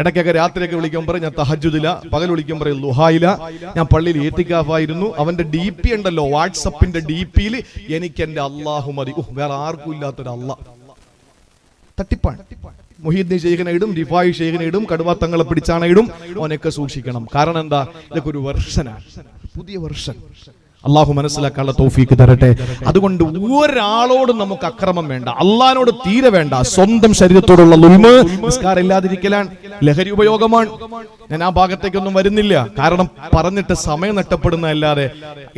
ഇടയ്ക്കൊക്കെ രാത്രിയൊക്കെ വിളിക്കുമ്പോൾ പറയും, ഞാൻ തഹജ്ജുദില. പകൽ വിളിക്കുമ്പോൾ പറയും ലുഹായില. ഞാൻ പള്ളിയിൽ ഏത്തിക്കാഫായിരുന്നു. അവന്റെ DP ഉണ്ടല്ലോ, വാട്സപ്പിന്റെ DPയിൽ എനിക്ക് എന്റെ അള്ളാഹു മതി, വേറെ ആർക്കും ഇല്ലാത്തൊരു അള്ളാഹ്. തട്ടിപ്പാണ്. മുഹീദ്ദീൻ ശൈഖിനെ ഇടും, റിഫായി ശൈഖിനെ ഇടും, കടുവാത്തങ്ങളെ പിടിച്ചാണ് ഇടും. അവനൊക്കെ സൂക്ഷിക്കണം. കാരണം എന്താ? ഇതൊക്കെ ഒരു വെർഷനാണ്, പുതിയ വെർഷൻ. അള്ളാഹു മനസ്സിലാക്കാനുള്ള തൗഫീക്ക് തരട്ടെ. അതുകൊണ്ട് ഒരാളോടും നമുക്ക് അക്രമം വേണ്ട, അള്ളാഹിനോട് തീരെ വേണ്ട. സ്വന്തം ശരീരത്തോടുള്ള ദുൽമ് നിസ്കാരം ഇല്ലാതിരിക്കലാണ്, ലഹരി ഉപയോഗമാണ്. ഞാൻ ആ ഭാഗത്തേക്കൊന്നും വരുന്നില്ല, കാരണം പറഞ്ഞിട്ട് സമയം നഷ്ടപ്പെടുന്നതല്ലാതെ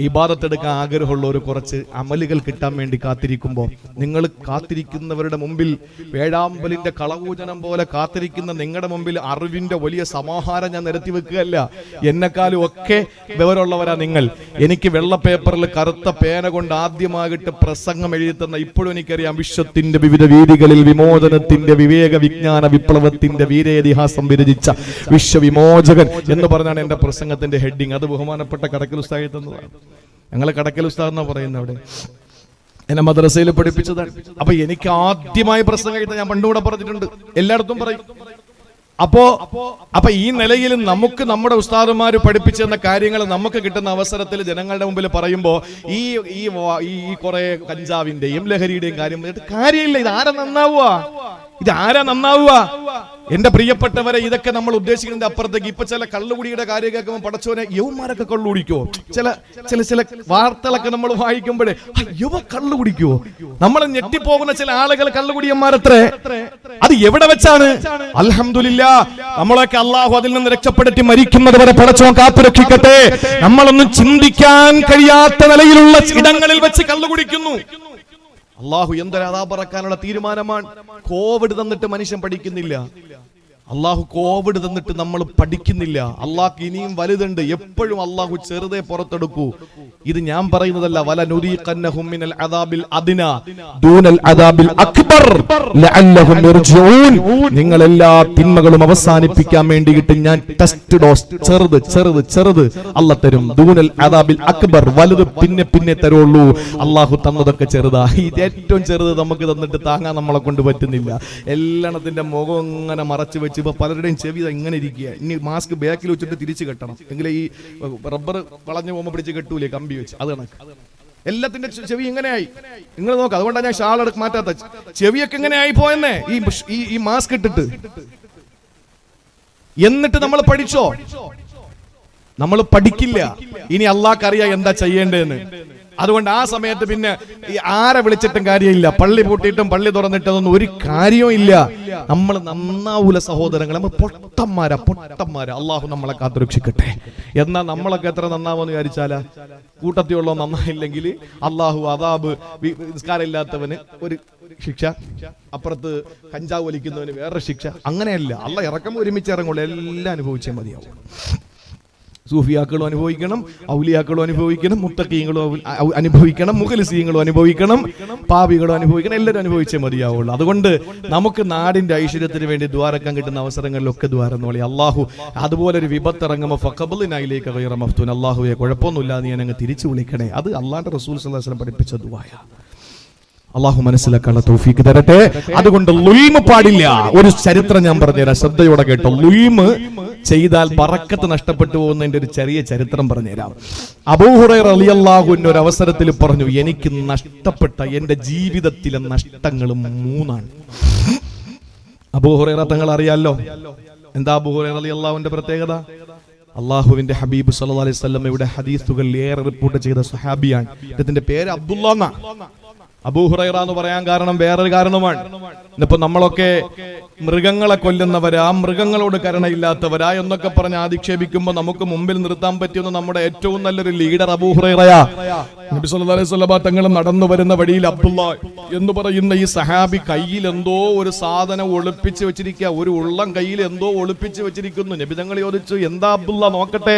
ഇബാദത്ത് എടുക്കാൻ ആഗ്രഹമുള്ള ഒരു കുറച്ച് അമലുകൾ കിട്ടാൻ വേണ്ടി കാത്തിരിക്കുമ്പോൾ, നിങ്ങൾ കാത്തിരിക്കുന്നവരുടെ മുമ്പിൽ വേഴാമ്പലിന്റെ കളകൂജനം പോലെ കാത്തിരിക്കുന്ന നിങ്ങളുടെ മുമ്പിൽ അറിവിന്റെ വലിയ സമാഹാരം ഞാൻ നിരത്തി വെക്കുകയല്ല. എന്നെക്കാളും ഒക്കെ വിവരമുള്ളവരാ നിങ്ങൾ. എനിക്ക് വെള്ള പേപ്പറിൽ കറുത്ത പേന കൊണ്ട് ആദ്യമായിട്ട് പ്രസംഗം എഴുതി തന്ന ഇപ്പോഴും എനിക്കറിയാം. വിശ്വത്തിന്റെ വിവിധ വീതികളിൽ വിമോചനത്തിന്റെ വിവേക വിജ്ഞാന വിപ്ലവത്തിന്റെ വീരേതിഹാസം വിരചിച്ച വിശ്വവിമോചകൻ എന്ന് പറഞ്ഞാണ് എന്റെ പ്രസംഗത്തിന്റെ ഹെഡിങ്. അത് ബഹുമാനപ്പെട്ട കടക്കൽ ഉസ്താദ് തന്നതാണ്. ഞങ്ങൾ കടക്കൽ ഉസ്താദ് എന്നാ പറയുന്നത്. അവിടെ എന്നെ മദ്രസയിൽ പഠിപ്പിച്ചതാണ്. അപ്പൊ എനിക്ക് ആദ്യമായി പ്രസംഗം എഴുതാൻ ഞാൻ പണ്ടുകൂടെ പറഞ്ഞിട്ടുണ്ട്, എല്ലായിടത്തും പറയും. അപ്പൊ ഈ നിലയിൽ നമുക്ക് നമ്മുടെ ഉസ്താദുമാര് പഠിപ്പിച്ചു തന്ന കാര്യങ്ങൾ നമുക്ക് കിട്ടുന്ന അവസരത്തിൽ ജനങ്ങളുടെ മുമ്പിൽ പറയുമ്പോ ഈ കുറെ കഞ്ചാവിന്റെയും ലഹരിയുടെയും കാര്യമില്ല. ഇതാരാ നന്നാവുക? എന്റെ പ്രിയപ്പെട്ടവരെ, ഇതൊക്കെ നമ്മൾ ഉദ്ദേശിക്കുന്നതിന്റെ അപ്പുറത്തേക്ക് ഇപ്പൊ ചില കള്ളുകുടിയുടെ കാര്യം കേൾക്കുമ്പോൾ പടച്ചോനെ യൗമാരൊക്കെ കള്ളു കുടിക്കുവോ? ചില വാർത്തകളൊക്കെ നമ്മൾ വായിക്കുമ്പോഴേ യുവ കള്ളു കുടിക്കുവോ? നമ്മൾ ഞെട്ടിപ്പോകുന്ന ചില ആളുകൾ കള്ളുകുടിയന്മാരത്രേ. അത് എവിടെ വെച്ചാണ്? അൽഹംദുലില്ലാ, നമ്മളൊക്കെ അള്ളാഹു അതിൽ നിന്ന് രക്ഷപ്പെടുത്തി മരിക്കുന്നത് വരെ പടച്ചോൻ കാത്തുരക്ഷിക്കട്ടെ. നമ്മളൊന്നും ചിന്തിക്കാൻ കഴിയാത്ത നിലയിലുള്ള ഇടങ്ങളിൽ വെച്ച് കള്ളു കുടിക്കുന്നു. അള്ളാഹു എന്തൊരു അദാബറക്കാനുള്ള തീരുമാനമാണ്. കോവിഡ് തന്നിട്ട് മനുഷ്യൻ പഠിക്കുന്നില്ല. അള്ളാഹു കോവിഡ് തന്നിട്ട് നമ്മൾ പഠിക്കുന്നില്ല. അള്ളാഹ് ഇനിയും വലുതുണ്ട്. എപ്പോഴും അള്ളാഹു ചെറുതേ പുറത്തെടുക്കൂ. ഇത് ഞാൻ പറയുന്നതല്ല. വല നുരീഖന്നഹും മിനൽ അദാബിൽ അദ്നാ ദൂനൽ അദാബിൽ അക്ബർ ലഅല്ലഹും യർജിഊൻ. നിങ്ങൾ എല്ലാ തിന്മകളും അവസാനിപ്പിക്കാൻ വേണ്ടിയിട്ട് ഞാൻ ടെസ്റ്റ് ഡോസ് ചെറുത് അല്ലാഹ് തരും. ദൂനൽ അദാബിൽ അക്ബർ, വലുത് പിന്നെ തരുള്ളൂ. അള്ളാഹു തന്നതൊക്കെ ചെറുതാ. ഇത് ഏറ്റവും ചെറുത് നമുക്ക് തന്നിട്ട് താങ്ങാൻ നമ്മളെ കൊണ്ട് പറ്റുന്നില്ല. എല്ലാത്തിന്റെ മുഖം ഇങ്ങനെ മറച്ചു വെച്ച് ഇപ്പൊ പലരുടെയും ചെവി ഇങ്ങനെ ഇരിക്കുക. ഇനി മാസ്ക് ബാക്കിൽ വെച്ചിട്ട് തിരിച്ചു കെട്ടണം, എങ്കിലേ ഈ റബ്ബർ വളഞ്ഞു പോകുമ്പോൾ പിടിച്ച് കെട്ടൂലേ കമ്പി വെച്ച്. അത് കണക്ക് എല്ലാത്തിന്റെ ചെവി ഇങ്ങനെയായി. നിങ്ങൾ നോക്കാം. അതുകൊണ്ടാണ് ഞാൻ ഷാൾ മാറ്റാത്ത. ചെവിയൊക്കെ ഇങ്ങനെയായി പോയെന്നേ ഈ മാസ്ക് ഇട്ടിട്ട്. എന്നിട്ട് നമ്മൾ പഠിച്ചോ? നമ്മൾ പഠിക്കില്ല. ഇനി അള്ളാഹ്ക്കറിയാം എന്താ ചെയ്യേണ്ടതെന്ന്. അതുകൊണ്ട് ആ സമയത്ത് പിന്നെ ആരെ വിളിച്ചിട്ടും കാര്യമില്ല. പള്ളി പൂട്ടിയിട്ടും പള്ളി തുറന്നിട്ടതൊന്നും ഒരു കാര്യവും ഇല്ല. നമ്മൾ നന്നാവൂല സഹോദരങ്ങൾ. നമ്മൾ പൊട്ടന്മാരാ. അള്ളാഹു നമ്മളെ കാത്തുരക്ഷിക്കട്ടെ. എന്നാൽ നമ്മളൊക്കെ എത്ര നന്നാവെന്ന് വിചാരിച്ചാലാ? കൂട്ടത്തിലുള്ള നന്നായില്ലെങ്കിൽ അള്ളാഹു അദാബ്, നിസ്കാരം ഇല്ലാത്തവന് ഒരു ശിക്ഷ, അപ്പുറത്ത് കഞ്ചാവ് വലിക്കുന്നവന് വേറെ ശിക്ഷ. അങ്ങനെയല്ല. അള്ളാഹ് ഇറക്കം ഒരുമിച്ച് ഇറങ്ങുള്ളൂ. എല്ലാം അനുഭവിച്ചേ മതിയാവും. സൂഫിയാക്കളും അനുഭവിക്കണം, ഔലിയാക്കളും അനുഭവിക്കണം, മുത്തഖീങ്ങളും അനുഭവിക്കണം, മുഖലിസീങ്ങളും അനുഭവിക്കണം, പാപികളും അനുഭവിക്കണം. എല്ലാവരും അനുഭവിച്ചേ മതിയാവുള്ളൂ. അതുകൊണ്ട് നമുക്ക് നാടിന്റെ ഐശ്വര്യത്തിന് വേണ്ടി ദ്വാരക്കാൻ കിട്ടുന്ന അവസരങ്ങളിലൊക്കെ ദ്വാരം. അള്ളാഹു അതുപോലെ ഒരു വിപത്ത് ഇറങ്ങുമ്പോൾ ഫഖബലിനായിലേക്ക് ഗൈറ മഫ്തൂൻ, അള്ളാഹുവെ കുഴപ്പമൊന്നുമില്ല, നീ എന്നെ തിരിച്ചു വിളിക്കണേ. അത് അള്ളാഹുവിന്റെ റസൂൽ സല്ലല്ലാഹു അലൈഹി വസല്ലം പഠിപ്പിച്ച ദുആയ. അള്ളാഹു മനസ്സിലാക്കാനുള്ള തൗഫീക്ക് തരട്ടെ. അതുകൊണ്ട് ലുൽമ് പാടില്ല. ഒരു ചരിത്രം ഞാൻ പറഞ്ഞുതരാം, ശ്രദ്ധയോടെ കേട്ടോ. ലുൽമ് ചെയ്താൽ ബറക്കത്ത് നഷ്ടപ്പെട്ടു പോകുന്നതിന്റെ ഒരു ചെറിയ ചരിത്രം പറഞ്ഞുതരാം. അബൂ ഹുറൈറ റളിയല്ലാഹു അൻഹു ഒരു അവസരത്തിൽ പറഞ്ഞു, എനിക്ക് നഷ്ടപ്പെട്ട എന്റെ ജീവിതത്തിലെ നഷ്ടങ്ങൾ 3 അബൂ ഹുറൈറ തങ്ങൾ അറിയാലോ. എന്താ അബൂ ഹുറൈറ റളിയല്ലാഹു അൻഹുവിന്റെ പ്രത്യേകത? അള്ളാഹുവിന്റെ ഹബീബ് സല്ലല്ലാഹു അലൈഹി വസല്ലം ഇവിടെ ഹദീസുകൾ ഏറെ റിപ്പോർട്ട് ചെയ്ത സ്വഹാബിയാണ്. ഇതിന്റെ പേര് അബ്ദുല്ലാഹ് എന്നാ. അബൂ ഹുറൈറ എന്ന് പറയാൻ കാരണം വേറൊരു കാരണമാണ്. ഇന്നിപ്പോ നമ്മളൊക്കെ മൃഗങ്ങളെ കൊല്ലുന്നവരാ, മൃഗങ്ങളോട് കരുണയില്ലാത്തവരാ എന്നൊക്കെ പറഞ്ഞ് ആധിക്ഷേപിക്കുമ്പോൾ നമുക്ക് മുമ്പിൽ നിർത്താൻ പറ്റുന്ന നമ്മുടെ ഏറ്റവും നല്ലൊരു ലീഡർ അബൂ ഹുറൈറയാ. നബി സല്ലല്ലാഹു അലൈഹി വസല്ലം തങ്ങൾ നടന്നു വരുന്ന വഴിയിൽ അബ്ദുല്ലാഹ് എന്ന് പറയുന്ന ഈ സഹാബി കയ്യിൽ എന്തോ ഒരു സാധനം ഒളിപ്പിച്ച് വെച്ചിരിക്കുക. ഒരു ഉള്ളം കയ്യിൽ എന്തോ ഒളിപ്പിച്ച് വെച്ചിരിക്കുന്നു. നബി തങ്ങൾ ചോദിച്ചു, എന്താ അബ്ദുല്ലാഹ്, നോക്കട്ടെ?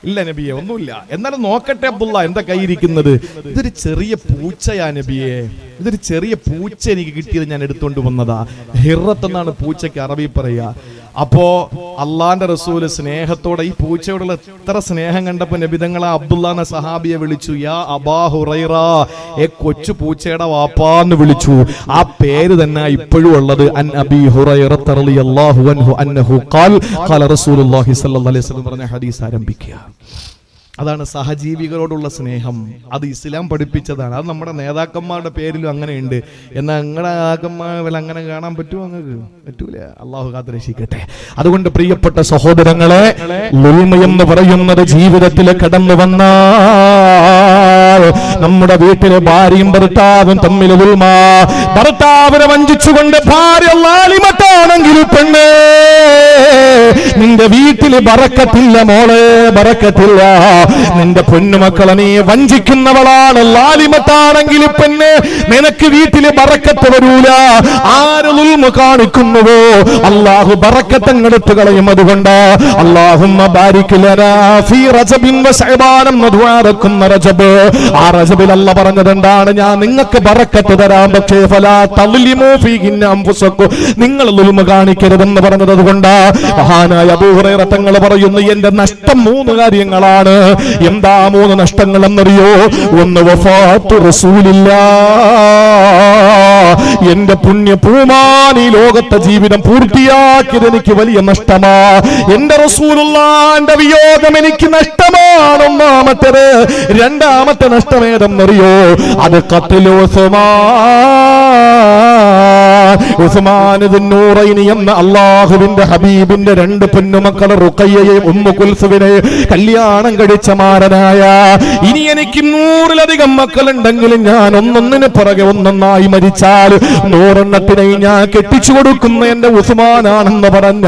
ഇല്ല നബിയെ, ഒന്നുമില്ല. എന്നാലും നോക്കട്ടെ അബ്ദുല്ലാഹ്, എന്താ കയ്യിരിക്കുന്നത്? ഇതൊരു ചെറിയ പൂച്ചയാ നബിയെ, ഇതൊരു ചെറിയ പൂച്ച എനിക്ക് കിട്ടിയത്, ഞാൻ എടുത്തുകൊണ്ട് വന്നതാ. ഹിറത്ത് എന്നാണ് പൂച്ചയ്ക്ക് അറബി പറയാ. അപ്പോ അള്ളാന്റെ റസൂല് സ്നേഹത്തോടെ ഈ പൂച്ചയോടുള്ള എത്ര സ്നേഹം കണ്ടപ്പോ നബിതങ്ങളെ അബ്ദുല്ലാഹ് സഹാബിയെ വിളിച്ചു, യാ അബാ ഹുറൈറ, കൊച്ചു പൂച്ചയുടെ വാപ്പാന്ന് വിളിച്ചു. ആ പേര് തന്നെ ഇപ്പോഴും ഉള്ളത്. അൻ അബീ ഹുറൈറ റളിയല്ലാഹു അൻഹു അന്നഹു ഖാൽ ഖാല റസൂലുള്ളാഹി സ്വല്ലല്ലാഹു അലൈഹി വസല്ലം പറഞ്ഞ ഹദീസ് ആരംഭിക്കുക. അതാണ് സഹജീവികളോടുള്ള സ്നേഹം. അത് ഇസ്ലാം പഠിപ്പിച്ചതാണ്. അത് നമ്മുടെ നേതാക്കന്മാരുടെ പേരിലും അങ്ങനെയുണ്ട്. എന്നാൽ നിങ്ങളുടെ നേതാക്കന്മാർ അങ്ങനെ കാണാൻ പറ്റുമോ? അങ്ങക്ക് പറ്റൂല. അള്ളാഹു കാത്തുരക്ഷിക്കട്ടെ. അതുകൊണ്ട് പ്രിയപ്പെട്ട സഹോദരങ്ങളെ, ളുൽമ എന്ന് പറയുന്നത് ജീവിതത്തിൽ കടന്നു വന്നാൽ നമ്മുടെ വീട്ടിലെ ഭാര്യയും ഭർത്താവും തമ്മിൽ ളുൽമ, ഭർത്താവിനെ വഞ്ചിച്ചുകൊണ്ട് ഭാര്യ ലാലിമത്താണെങ്കിൽ പെണ്ണ്, നിന്റെ വീട്ടിൽ ബറക്കത്തില്ല മോളെ, ബറക്കത്തില്ല. നിന്റെ പൊന്നുമക്കളെ നീ വഞ്ചിക്കുന്നവളാണ്, ലാലിമത്താണെങ്കിൽ പെണ്ണ്, നിനക്ക് വീട്ടില് ബറക്കത്ത് വരൂല. ആര് ളുൽമ കാണിക്കുന്നുവോ അല്ലാഹു ബറക്കത്ത് അങ്ങെടുത്ത് കളയും. അതുകൊണ്ട് അല്ലാഹുമ്മ ബാരിക് ലനാ ഫീ റജബിൻ വ ശഅബാൻ എന്ന് ദുആ വെക്കുന്ന റജബ്, ആ റജബിൽ അല്ലാഹ് പറഞ്ഞത് എന്താണ്? ഞാൻ നിങ്ങൾക്ക് ബറക്കത്ത് തരാം, പക്ഷേ ഫലാ തളിമു ഫീഹിന്ന അൻഫുസകും, നിങ്ങൾ ളുൽമ കാണിക്കരുതെന്ന് പറഞ്ഞത്. അതുകൊണ്ട് മഹാനായ അബൂ ഹുറൈറ തങ്ങൾ പറയുന്നു, എന്റെ നഷ്ടം 3 കാര്യങ്ങളാണ്. എന്താ 3 നഷ്ടങ്ങൾ എന്നറിയോ? ഒന്ന്, വഫാത്തു റസൂലില്ലാഹ്, എന്റെ പുണ്യ പൂമാൻ ഈ ലോകത്തെ ജീവിതം പൂർത്തിയാക്കിയത് എനിക്ക് വലിയ നഷ്ടമാ. എന്റെ റസൂലുള്ളാഹിന്റെ വിയോഗം എനിക്ക് നഷ്ടമാണ്. ഒന്നാമത്തേത്. രണ്ടാമത്തെ നഷ്ടമേതെന്നറിയോ? അത് ഖത്ലു ഉസ്മാൻ ദുന്നൂറൈനി എന്ന അല്ലാഹുവിന്റെ ഹബീബിന്റെ 2 പൊന്നുമക്കൾ റുഖയ്യയെയും ഉമ്മു കുൽസുവിനെ കല്യാണം കഴിച്ച മാരനായ, ഇനി എനിക്ക് 100-ലധികം മക്കളുണ്ടെങ്കിലും ഞാൻ ഒന്നൊന്നിന് പുറകെ ഒന്നൊന്നായി മരിച്ചാൽ 100 ഞാൻ കെട്ടിച്ചു കൊടുക്കുന്ന എന്റെ ഉസ്മാനാണെന്ന് പറഞ്ഞ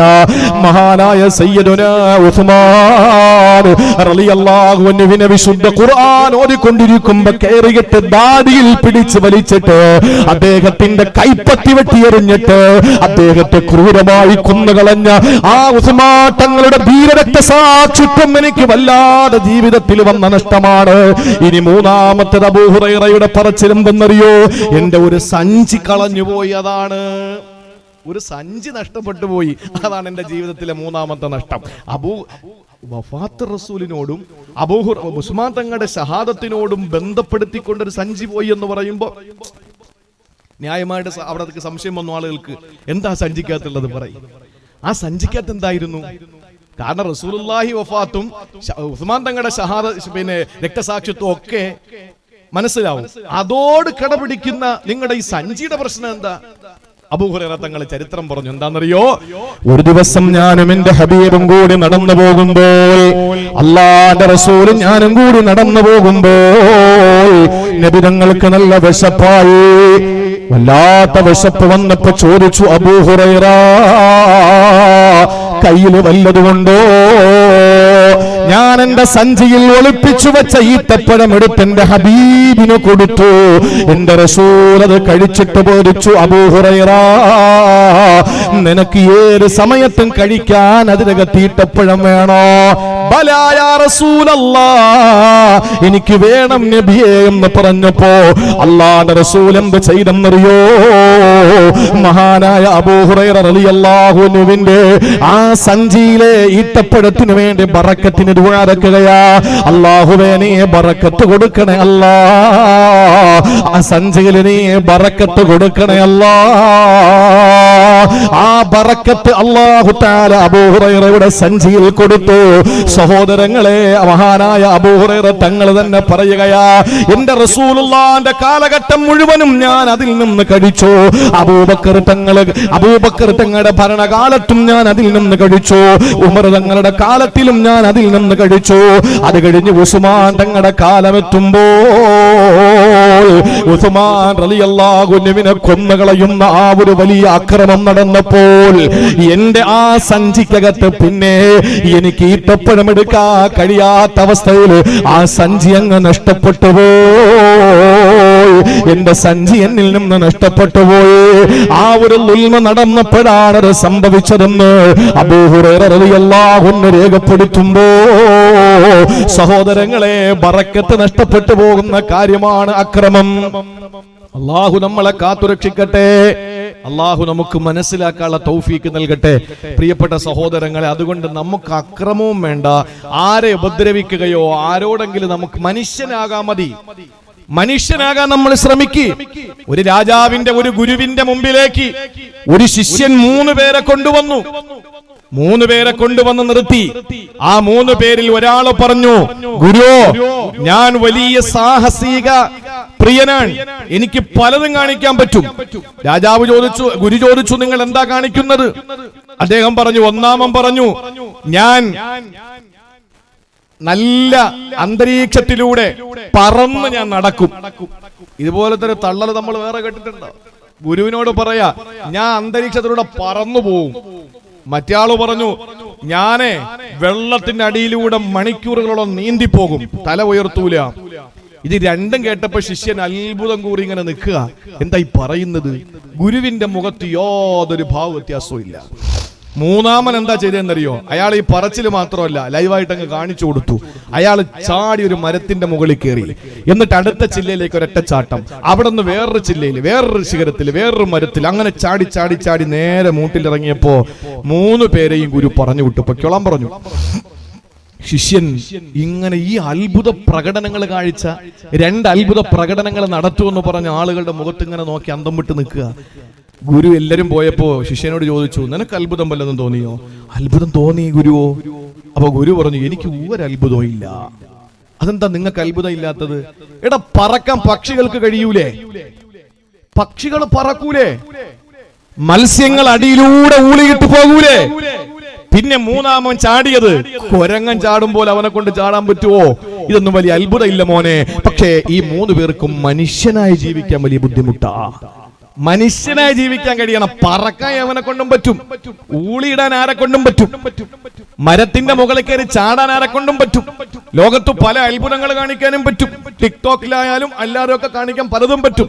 മഹാനായ സയ്യിദുനാ ഉസ്മാൻ റളിയല്ലാഹു അൻഹുവിനെ വിശുദ്ധ ഖുർആൻ ഓതിക്കൊണ്ടിരിക്കുമ്പോ കയറിയിട്ട് ദാടിയിൽ പിടിച്ച് വലിച്ചിട്ട് അദ്ദേഹത്തിന്റെ കൈപ്പത്തി വെട്ടിയെറിഞ്ഞിട്ട് അദ്ദേഹത്തെ ക്രൂരമായി കൊന്നുകളഞ്ഞ ആ ഉസ്മാൻ തങ്ങളുടെ ധീരരക്തസാക്ഷിത്വം എനിക്ക് വല്ലാതെ ജീവിതത്തിൽ വന്ന നഷ്ടമാണ്. ഇനി 3-മത്തേത് അബൂ ഹുറൈറയുടെ പറച്ചിലെന്തെന്നറിയോ? എന്റെ ഒരു സഞ്ചി കളഞ്ഞുപോയി. അതാണ് ഒരു സഞ്ചി നഷ്ടപ്പെട്ടു പോയി. അതാണ് എന്റെ ജീവിതത്തിലെ 3-മത്തെ നഷ്ടം. വഫാത്ത് റസൂലിനോടും ഉസ്മാൻ തങ്ങളുടെ ഷഹാദത്തിനോടും ബന്ധപ്പെടുത്തിക്കൊണ്ടൊരു സഞ്ചി പോയി എന്ന് പറയുമ്പോ ന്യായമായിട്ട് അവിടെ സംശയം വന്നു ആളുകൾക്ക്, എന്താ സഞ്ചിക്കകത്തുള്ളത് പറയും. ആ സഞ്ചിക്കകത്ത് എന്തായിരുന്നു? കാരണം റസൂലുള്ളാഹി വഫാത്തും ഉസ്മാൻ തങ്ങളുടെ ഷഹാദ രക്തസാക്ഷിത്വം ഒക്കെ മനസ്സിലാവും. അതോട് കടപിടിക്കുന്ന നിങ്ങളുടെ ഈ സഞ്ചിയുടെ പ്രശ്നം എന്താ? അബൂ ഹുറൈറ തങ്ങൾ ചരിത്രം പറഞ്ഞു. എന്താണെന്നറിയോ? ഒരു ദിവസം ഞാനും എന്റെ ഹബീബും കൂടി നടന്നു പോകുമ്പോൾ, അല്ലാഹുവിന്റെ റസൂലും ഞാനും കൂടി നടന്നു പോകുമ്പോൾ നബി തങ്ങൾക്ക് നല്ല വിശപ്പായി. വല്ലാത്ത വിശപ്പ് വന്നപ്പോ ചോദിച്ചു, അബൂ ഹുറൈറ കയ്യിൽ വല്ലതുകൊണ്ടോ? ഞാൻ എന്റെ സഞ്ചിയിൽ ഒളിപ്പിച്ചു വെച്ച ഈത്തപ്പഴം എടുത്ത് എന്റെ ഹബീബിന് കൊടുത്തു. എന്റെ റസൂൽ അത് കഴിച്ചിട്ട് ബോധിച്ചു, അബൂ ഹുറൈറ നിനക്ക് ഏത് സമയത്തും കഴിക്കാൻ അതിനകത്ത് ഈത്തപ്പഴം വേണോ? ബലാ യാ റസൂലല്ലാഹ്, എനിക്ക് വേണം നബിയേ എന്ന് പറഞ്ഞപ്പോ അല്ലാഹുവിന്റെ റസൂൽ എന്ത് ചെയ്തെന്നറിയോ? മഹാനായ അബൂ ഹുറൈറ റളിയല്ലാഹു അൻഹുവിന്റെ ആ സഞ്ചിയിലെ ഈത്തപ്പഴത്തിന് വേണ്ടി ബറക്കത്തിന് ദുആ ഇറക്കുകയാ. അല്ലാഹുവേ നീ ബറക്കത്ത് കൊടുക്കണേ അല്ലാ, ആ സഞ്ചിയിൽ നീ ബറക്കത്ത് കൊടുക്കണേ അല്ലാ. ആ ബറക്കത്ത് അല്ലാഹു തആല അബൂ ഹുറൈറയുടെ സഞ്ചിയിൽ കൊടുത്തു. സഹോദരങ്ങളെ, മഹാനായ അബൂ ഹുറൈറ തങ്ങൾ തന്നെ പറയുകയാ, എന്റെ റസൂലുള്ളാഹിന്റെ കാലഘട്ടം മുഴുവനും ഞാൻ അതിൽ നിന്ന് കഴിച്ചു. അബൂബക്കർ തങ്ങളുടെ ഭരണകാലത്തും ഞാൻ അതിൽ നിന്ന് കഴിച്ചു. ഉമർ തങ്ങളുടെ കാലത്തിലും ഞാൻ അതിൽ നിന്ന് കഴിച്ചു. അത് കഴിഞ്ഞ് ഉസ്മാൻ തങ്ങളുടെ കാലമെത്തുമ്പോൾ ഉസ്മാൻ റളിയല്ലാഹു അൻഹുവിനെ കൊന്നുകളയുന്ന ആ ഒരു വലിയ അക്രമം നടന്നപ്പോൾ എന്റെ ആ സഞ്ചിക്കകത്ത് പിന്നെ എനിക്ക് ഈത്തപ്പഴം എടുക്കാൻ കഴിയാത്ത അവസ്ഥയിൽ ആ സഞ്ചി അങ്ങ് നഷ്ടപ്പെട്ടു പോയി. എന്റെ സഞ്ചി എന്നിൽ നിന്ന് നഷ്ടപ്പെട്ടു പോയി. ആ ഒരു ളുൽമ നടന്നപ്പോഴാണ് അത് സംഭവിച്ചതെന്ന് അബൂ ഹുറൈറ റളിയല്ലാഹു അൻഹു രേഖപ്പെടുത്തുമ്പോ, സഹോദരങ്ങളെ, ബറക്കത്ത് നഷ്ടപ്പെട്ടു പോകുന്ന കാര്യമാണ് അക്രമം. അല്ലാഹു നമ്മളെ കാത്തുരക്ഷിക്കട്ടെ. അല്ലാഹു നമുക്ക് മനസ്സിലാക്കാനുള്ള തൗഫീക്ക് നൽകട്ടെ. പ്രിയപ്പെട്ട സഹോദരങ്ങളെ, അതുകൊണ്ട് നമുക്ക് അക്രമവും വേണ്ട, ആരെ ഉപദ്രവിക്കുകയോ ആരോടെങ്കിലും നമുക്ക് മനുഷ്യനാകാൻ മതി. മനുഷ്യനാകാൻ നമ്മൾ ശ്രമിക്കുക. ഒരു രാജാവിന്റെ ഒരു ഗുരുവിന്റെ മുമ്പിലേക്ക് ഒരു ശിഷ്യൻ 3 പേരെ കൊണ്ടുവന്നു. 3 പേരെ കൊണ്ടുവന്ന് നിർത്തി. ആ 3 പേരിൽ ഒരാൾ പറഞ്ഞു, ഗുരു, ഞാൻ വലിയ സാഹസിക പ്രിയനാണ്, എനിക്ക് പലതും കാണിക്കാൻ പറ്റും. രാജാവ് ചോദിച്ചു, ഗുരു ചോദിച്ചു, നിങ്ങൾ എന്താ കാണിക്കുന്നത്? അദ്ദേഹം പറഞ്ഞു, ഒന്നാമൻ പറഞ്ഞു, ഞാൻ നല്ല അന്തരീക്ഷത്തിലൂടെ പറന്ന് ഞാൻ നടക്കും. ഇതുപോലത്തെ ഒരു തള്ളൽ നമ്മൾ വേറെ കേട്ടിട്ടുണ്ടോ? ഗുരുവിനോട് പറയാ, ഞാൻ അന്തരീക്ഷത്തിലൂടെ പറന്നു പോവും. മറ്റയാള് പറഞ്ഞു, ഞാനേ വെള്ളത്തിന്റെ അടിയിലൂടെ മണിക്കൂറുകളോളം നീന്തിപ്പോകും, തല ഉയർത്തൂല. ഇത് രണ്ടും കേട്ടപ്പോ ശിഷ്യൻ അത്ഭുതം കൂറി ഇങ്ങനെ നിൽക്കുക. എന്താ ഈ പറയുന്നത്? ഗുരുവിന്റെ മുഖത്ത് യാതൊരു ഭാവ വ്യത്യാസവും ഇല്ല. മൂന്നാമൻ എന്താ ചെയ്തതെന്നറിയോ? അയാൾ ഈ പറച്ചില് മാത്രമല്ല, ലൈവായിട്ട് അങ്ങ് കാണിച്ചു കൊടുത്തു. അയാൾ ചാടി ഒരു മരത്തിന്റെ മുകളിൽ കയറി, എന്നിട്ട് അടുത്ത ചില്ലയിലേക്ക് ഒരൊറ്റ ചാട്ടം, അവിടെ നിന്ന് വേറൊരു ചില്ലയിൽ, വേറൊരു ശിഖരത്തിൽ, വേറൊരു മരത്തിൽ, അങ്ങനെ ചാടി ചാടി ചാടി നേരെ മൂട്ടിലിറങ്ങിയപ്പോ 3 പേരെയും ഗുരു പറഞ്ഞു വിട്ടു, പൊയ്ക്കോളാൻ പറഞ്ഞു. ശിഷ്യൻ ഇങ്ങനെ ഈ അത്ഭുത പ്രകടനങ്ങൾ കാഴ്ച 2 അത്ഭുത പ്രകടനങ്ങൾ നടത്തുമെന്ന് പറഞ്ഞ ആളുകളുടെ മുഖത്ത് ഇങ്ങനെ നോക്കി അന്തം വിട്ട് നിൽക്കുക. ഗുരു എല്ലാരും പോയപ്പോ ശിഷ്യനോട് ചോദിച്ചു, നിനക്ക് അത്ഭുതം വല്ലതും തോന്നിയോ? അത്ഭുതം തോന്നി ഗുരുവോ? അപ്പൊ ഗുരു പറഞ്ഞു, എനിക്ക് ഒരു അത്ഭുതവും ഇല്ല. അതെന്താ നിങ്ങൾക്ക് അത്ഭുതം ഇല്ലാത്തത്? എടാ, പറക്കാൻ പക്ഷികൾക്ക് കഴിയൂലേ? പക്ഷികൾ പറക്കൂലേ? മത്സ്യങ്ങൾ അടിയിലൂടെ ഊളിയിട്ട് പോകൂലേ? പിന്നെ മൂന്നാമൻ ചാടിയത് കുരങ്ങൻ ചാടുമ്പോൾ അവനെ കൊണ്ട് ചാടാൻ പറ്റുമോ? ഇതൊന്നും വലിയ അത്ഭുതം ഇല്ല മോനെ. പക്ഷേ ഈ 3 പേർക്കും മനുഷ്യനായി ജീവിക്കാൻ വലിയ ബുദ്ധിമുട്ടാ. മനുഷ്യനായി ജീവിക്കാൻ കഴിയണം. പറക്കാൻ അവനെ കൊണ്ടും പറ്റും, ഊളിയിടാൻ ആരെ കൊണ്ടും പറ്റും, മരത്തിന്റെ മുകളിൽ കയറി ചാടാൻ ആരെ കൊണ്ടും പറ്റും. ലോകത്ത് പല അത്ഭുതങ്ങൾ കാണിക്കാനും പറ്റും. ടിക്ടോക്കിലായാലും അല്ലാതെ ഒക്കെ കാണിക്കാൻ പലതും പറ്റും.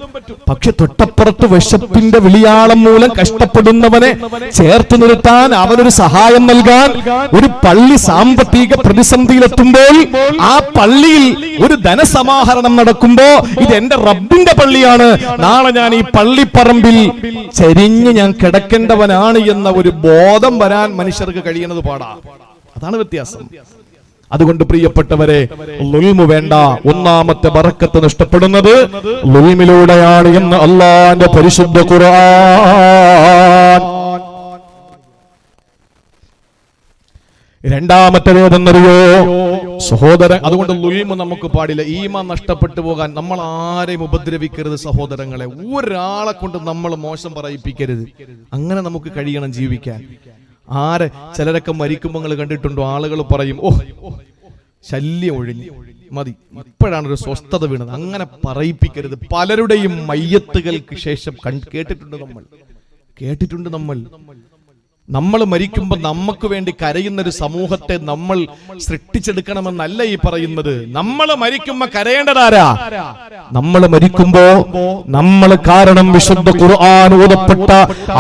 പക്ഷെ തൊട്ടപ്പുറത്ത് വിശപ്പിന്റെ വിളിയാളം മൂലം കഷ്ടപ്പെടുന്നവനെ ചേർത്ത് നിർത്താൻ, അവനൊരു സഹായം നൽകാൻ ഒരു പള്ളി സാമ്പത്തിക പ്രതിസന്ധിയിലെത്തുമ്പോൾ, ആ പള്ളിയിൽ ഒരു ധനസമാഹരണം നടക്കുമ്പോ, ഇത് എന്റെ റബ്ബിന്റെ പള്ളിയാണ്, നാളെ ഞാൻ ഈ പള്ളിപ്പറമ്പിൽ ചരിഞ്ഞ് ഞാൻ കിടക്കേണ്ടവനാണ് എന്ന ഒരു ബോധം വരാൻ മനുഷ്യർക്ക് കഴിയുന്നത് പാടാ. അതാണ് വ്യത്യാസം. അതുകൊണ്ട് പ്രിയപ്പെട്ടവരെ, ളുൽമു വേണ്ട. ഒന്നാമത്തെ ബറക്കത്ത് നഷ്ടപ്പെടുന്നത് ളുൽമിലൂടെയാണ് എന്ന് അല്ലാഹുവിന്റെ പരിശുദ്ധ ഖുർആൻ. രണ്ടാമത്തേതെന്നറിയോ സഹോദരൻ? അതുകൊണ്ട് ളുൽമു നമുക്ക് പാടില്ല. ഈമാൻ നഷ്ടപ്പെട്ടു പോകാൻ നമ്മൾ ആരെയും ഉപദ്രവിക്കരുത് സഹോദരങ്ങളെ. ഒരാളെ കൊണ്ട് നമ്മൾ മോശം പറയിപ്പിക്കരുത്. അങ്ങനെ നമുക്ക് കഴിയണം ജീവിക്കാൻ. ചിലരൊക്കെ മരിക്കുമ്പോൾ നിങ്ങൾ കണ്ടിട്ടുണ്ടോ? ആളുകൾ പറയും, ഓ ശല്യം ഒഴിഞ്ഞു മതി, ഇപ്പോഴാണ് ഒരു സ്വസ്ഥത വീണത്. അങ്ങനെ പറയിപ്പിക്കരുത്. പലരുടെയും മയ്യത്തുകൾക്ക് ശേഷം കേട്ടിട്ടുണ്ട് നമ്മൾ മരിക്കുമ്പോൾ നമുക്ക് വേണ്ടി കരയുന്ന ഒരു സമൂഹത്തെ നമ്മൾ സൃഷ്ടിച്ചെടുക്കണമെന്നല്ല ഈ പറയുന്നത്. നമ്മൾ മരിക്കുമ്പോ കരയേണ്ടതാരാ? നമ്മൾ മരിക്കുമ്പോ നമ്മൾ കാരണം വിശുദ്ധ ഖുർആൻ ഓതപ്പെട്ട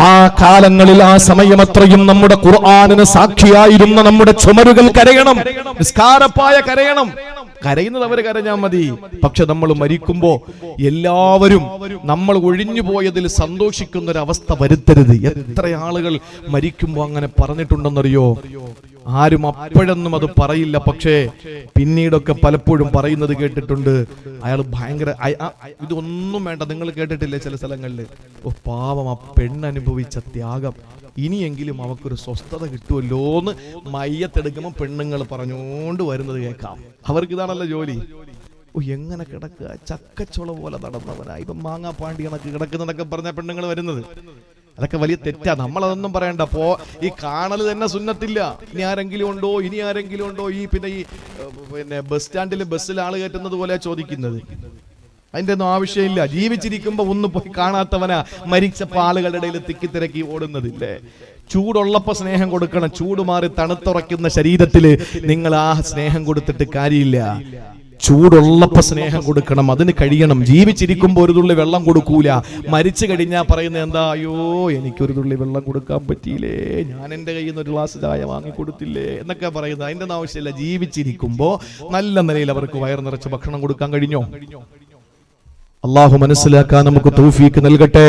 ആ കാലങ്ങളിൽ, ആ സമയമത്രയും നമ്മുടെ ഖുർആനിന് സാക്ഷിയായിരുന്ന നമ്മുടെ ചുമരുകൾ കരയണം, നിസ്കാരപ്പായ കരയണം. കരയുന്നത് അവർ കരഞ്ഞാൽ മതി. പക്ഷെ നമ്മൾ മരിക്കുമ്പോ എല്ലാവരും നമ്മൾ ഒഴിഞ്ഞു പോയതിൽ സന്തോഷിക്കുന്ന ഒരു അവസ്ഥ വരുത്തരുത്. എത്ര ആളുകൾ മരിക്കുമ്പോ അങ്ങനെ പറഞ്ഞിട്ടുണ്ടെന്നറിയോ? ആരും അപ്പോഴൊന്നും അത് പറയില്ല, പക്ഷേ പിന്നീടൊക്കെ പലപ്പോഴും പറയുന്നത് കേട്ടിട്ടുണ്ട്. അയാൾ ഭയങ്കര, ഇതൊന്നും വേണ്ട, നിങ്ങൾ കേട്ടിട്ടില്ലേ ചില സ്ഥലങ്ങളിൽ, ഓ പാവം ആ പെണ്ണനുഭവിച്ച ത്യാഗം, ഇനിയെങ്കിലും അവക്കൊരു സ്വസ്ഥത കിട്ടുമല്ലോ എന്ന് മയ്യത്തെടുക്കുമ്പോൾ പെണ്ണുങ്ങൾ പറഞ്ഞുകൊണ്ട് വരുന്നത് കേൾക്കാം. അവർക്ക് ഇതാണല്ലോ ജോലി. ഓ എങ്ങനെ കിടക്കുക, ചക്കച്ചുള പോലെ നടന്നവനാ, ഇപ്പം മാങ്ങാ പാണ്ടി കണക്ക് കിടക്കുന്നതൊക്കെ പറഞ്ഞ പെണ്ണുങ്ങൾ വരുന്നത്. അതൊക്കെ വലിയ തെറ്റാ. നമ്മളതൊന്നും പറയണ്ട. ഈ കാണൽ തന്നെ സുന്നത്തില്ല. ഇനി ആരെങ്കിലും ഉണ്ടോ ഈ പിന്നെ ബസ് സ്റ്റാൻഡിൽ ബസ്സിൽ ആള് കയറ്റുന്നത് പോലെ ചോദിക്കുന്നത്. അതിന്റെ ഒന്നും ആവശ്യമില്ല. ജീവിച്ചിരിക്കുമ്പോ ഒന്ന് പോയി കാണാത്തവനാ മരിച്ചപ്പോ ആളുകളുടെ ഇടയിൽ തിക്കിത്തിരക്കി ഓടുന്നതില്ലേ. ചൂടുള്ളപ്പോ സ്നേഹം കൊടുക്കണം. ചൂട് മാറി തണുത്തുറയ്ക്കുന്ന ശരീരത്തില് നിങ്ങൾ ആ സ്നേഹം കൊടുത്തിട്ട് കാര്യമില്ല. ചൂടുള്ളപ്പോ സ്നേഹം കൊടുക്കണം, അതിന് കഴിയണം. ജീവിച്ചിരിക്കുമ്പോ ഒരു തുള്ളി വെള്ളം കൊടുക്കൂല. മരിച്ചു കഴിഞ്ഞാൽ പറയുന്നത് എന്താ? അയ്യോ എനിക്കൊരു തുള്ളി വെള്ളം കൊടുക്കാൻ പറ്റിയില്ലേ, ഞാൻ എന്റെ കയ്യിൽ നിന്ന് ഒരു ഗ്ലാസ് ചായ വാങ്ങിക്കൊടുത്തില്ലേ എന്നൊക്കെ പറയുന്നത്. അതിന്റെ ഒന്നും ആവശ്യമില്ല. ജീവിച്ചിരിക്കുമ്പോ നല്ല നിലയിൽ അവർക്ക് വയർ നിറച്ച് ഭക്ഷണം കൊടുക്കാൻ കഴിഞ്ഞോ? അള്ളാഹു മനസ്സിലാക്കാൻ നമുക്ക് തൗഫീക്ക് നൽകട്ടെ.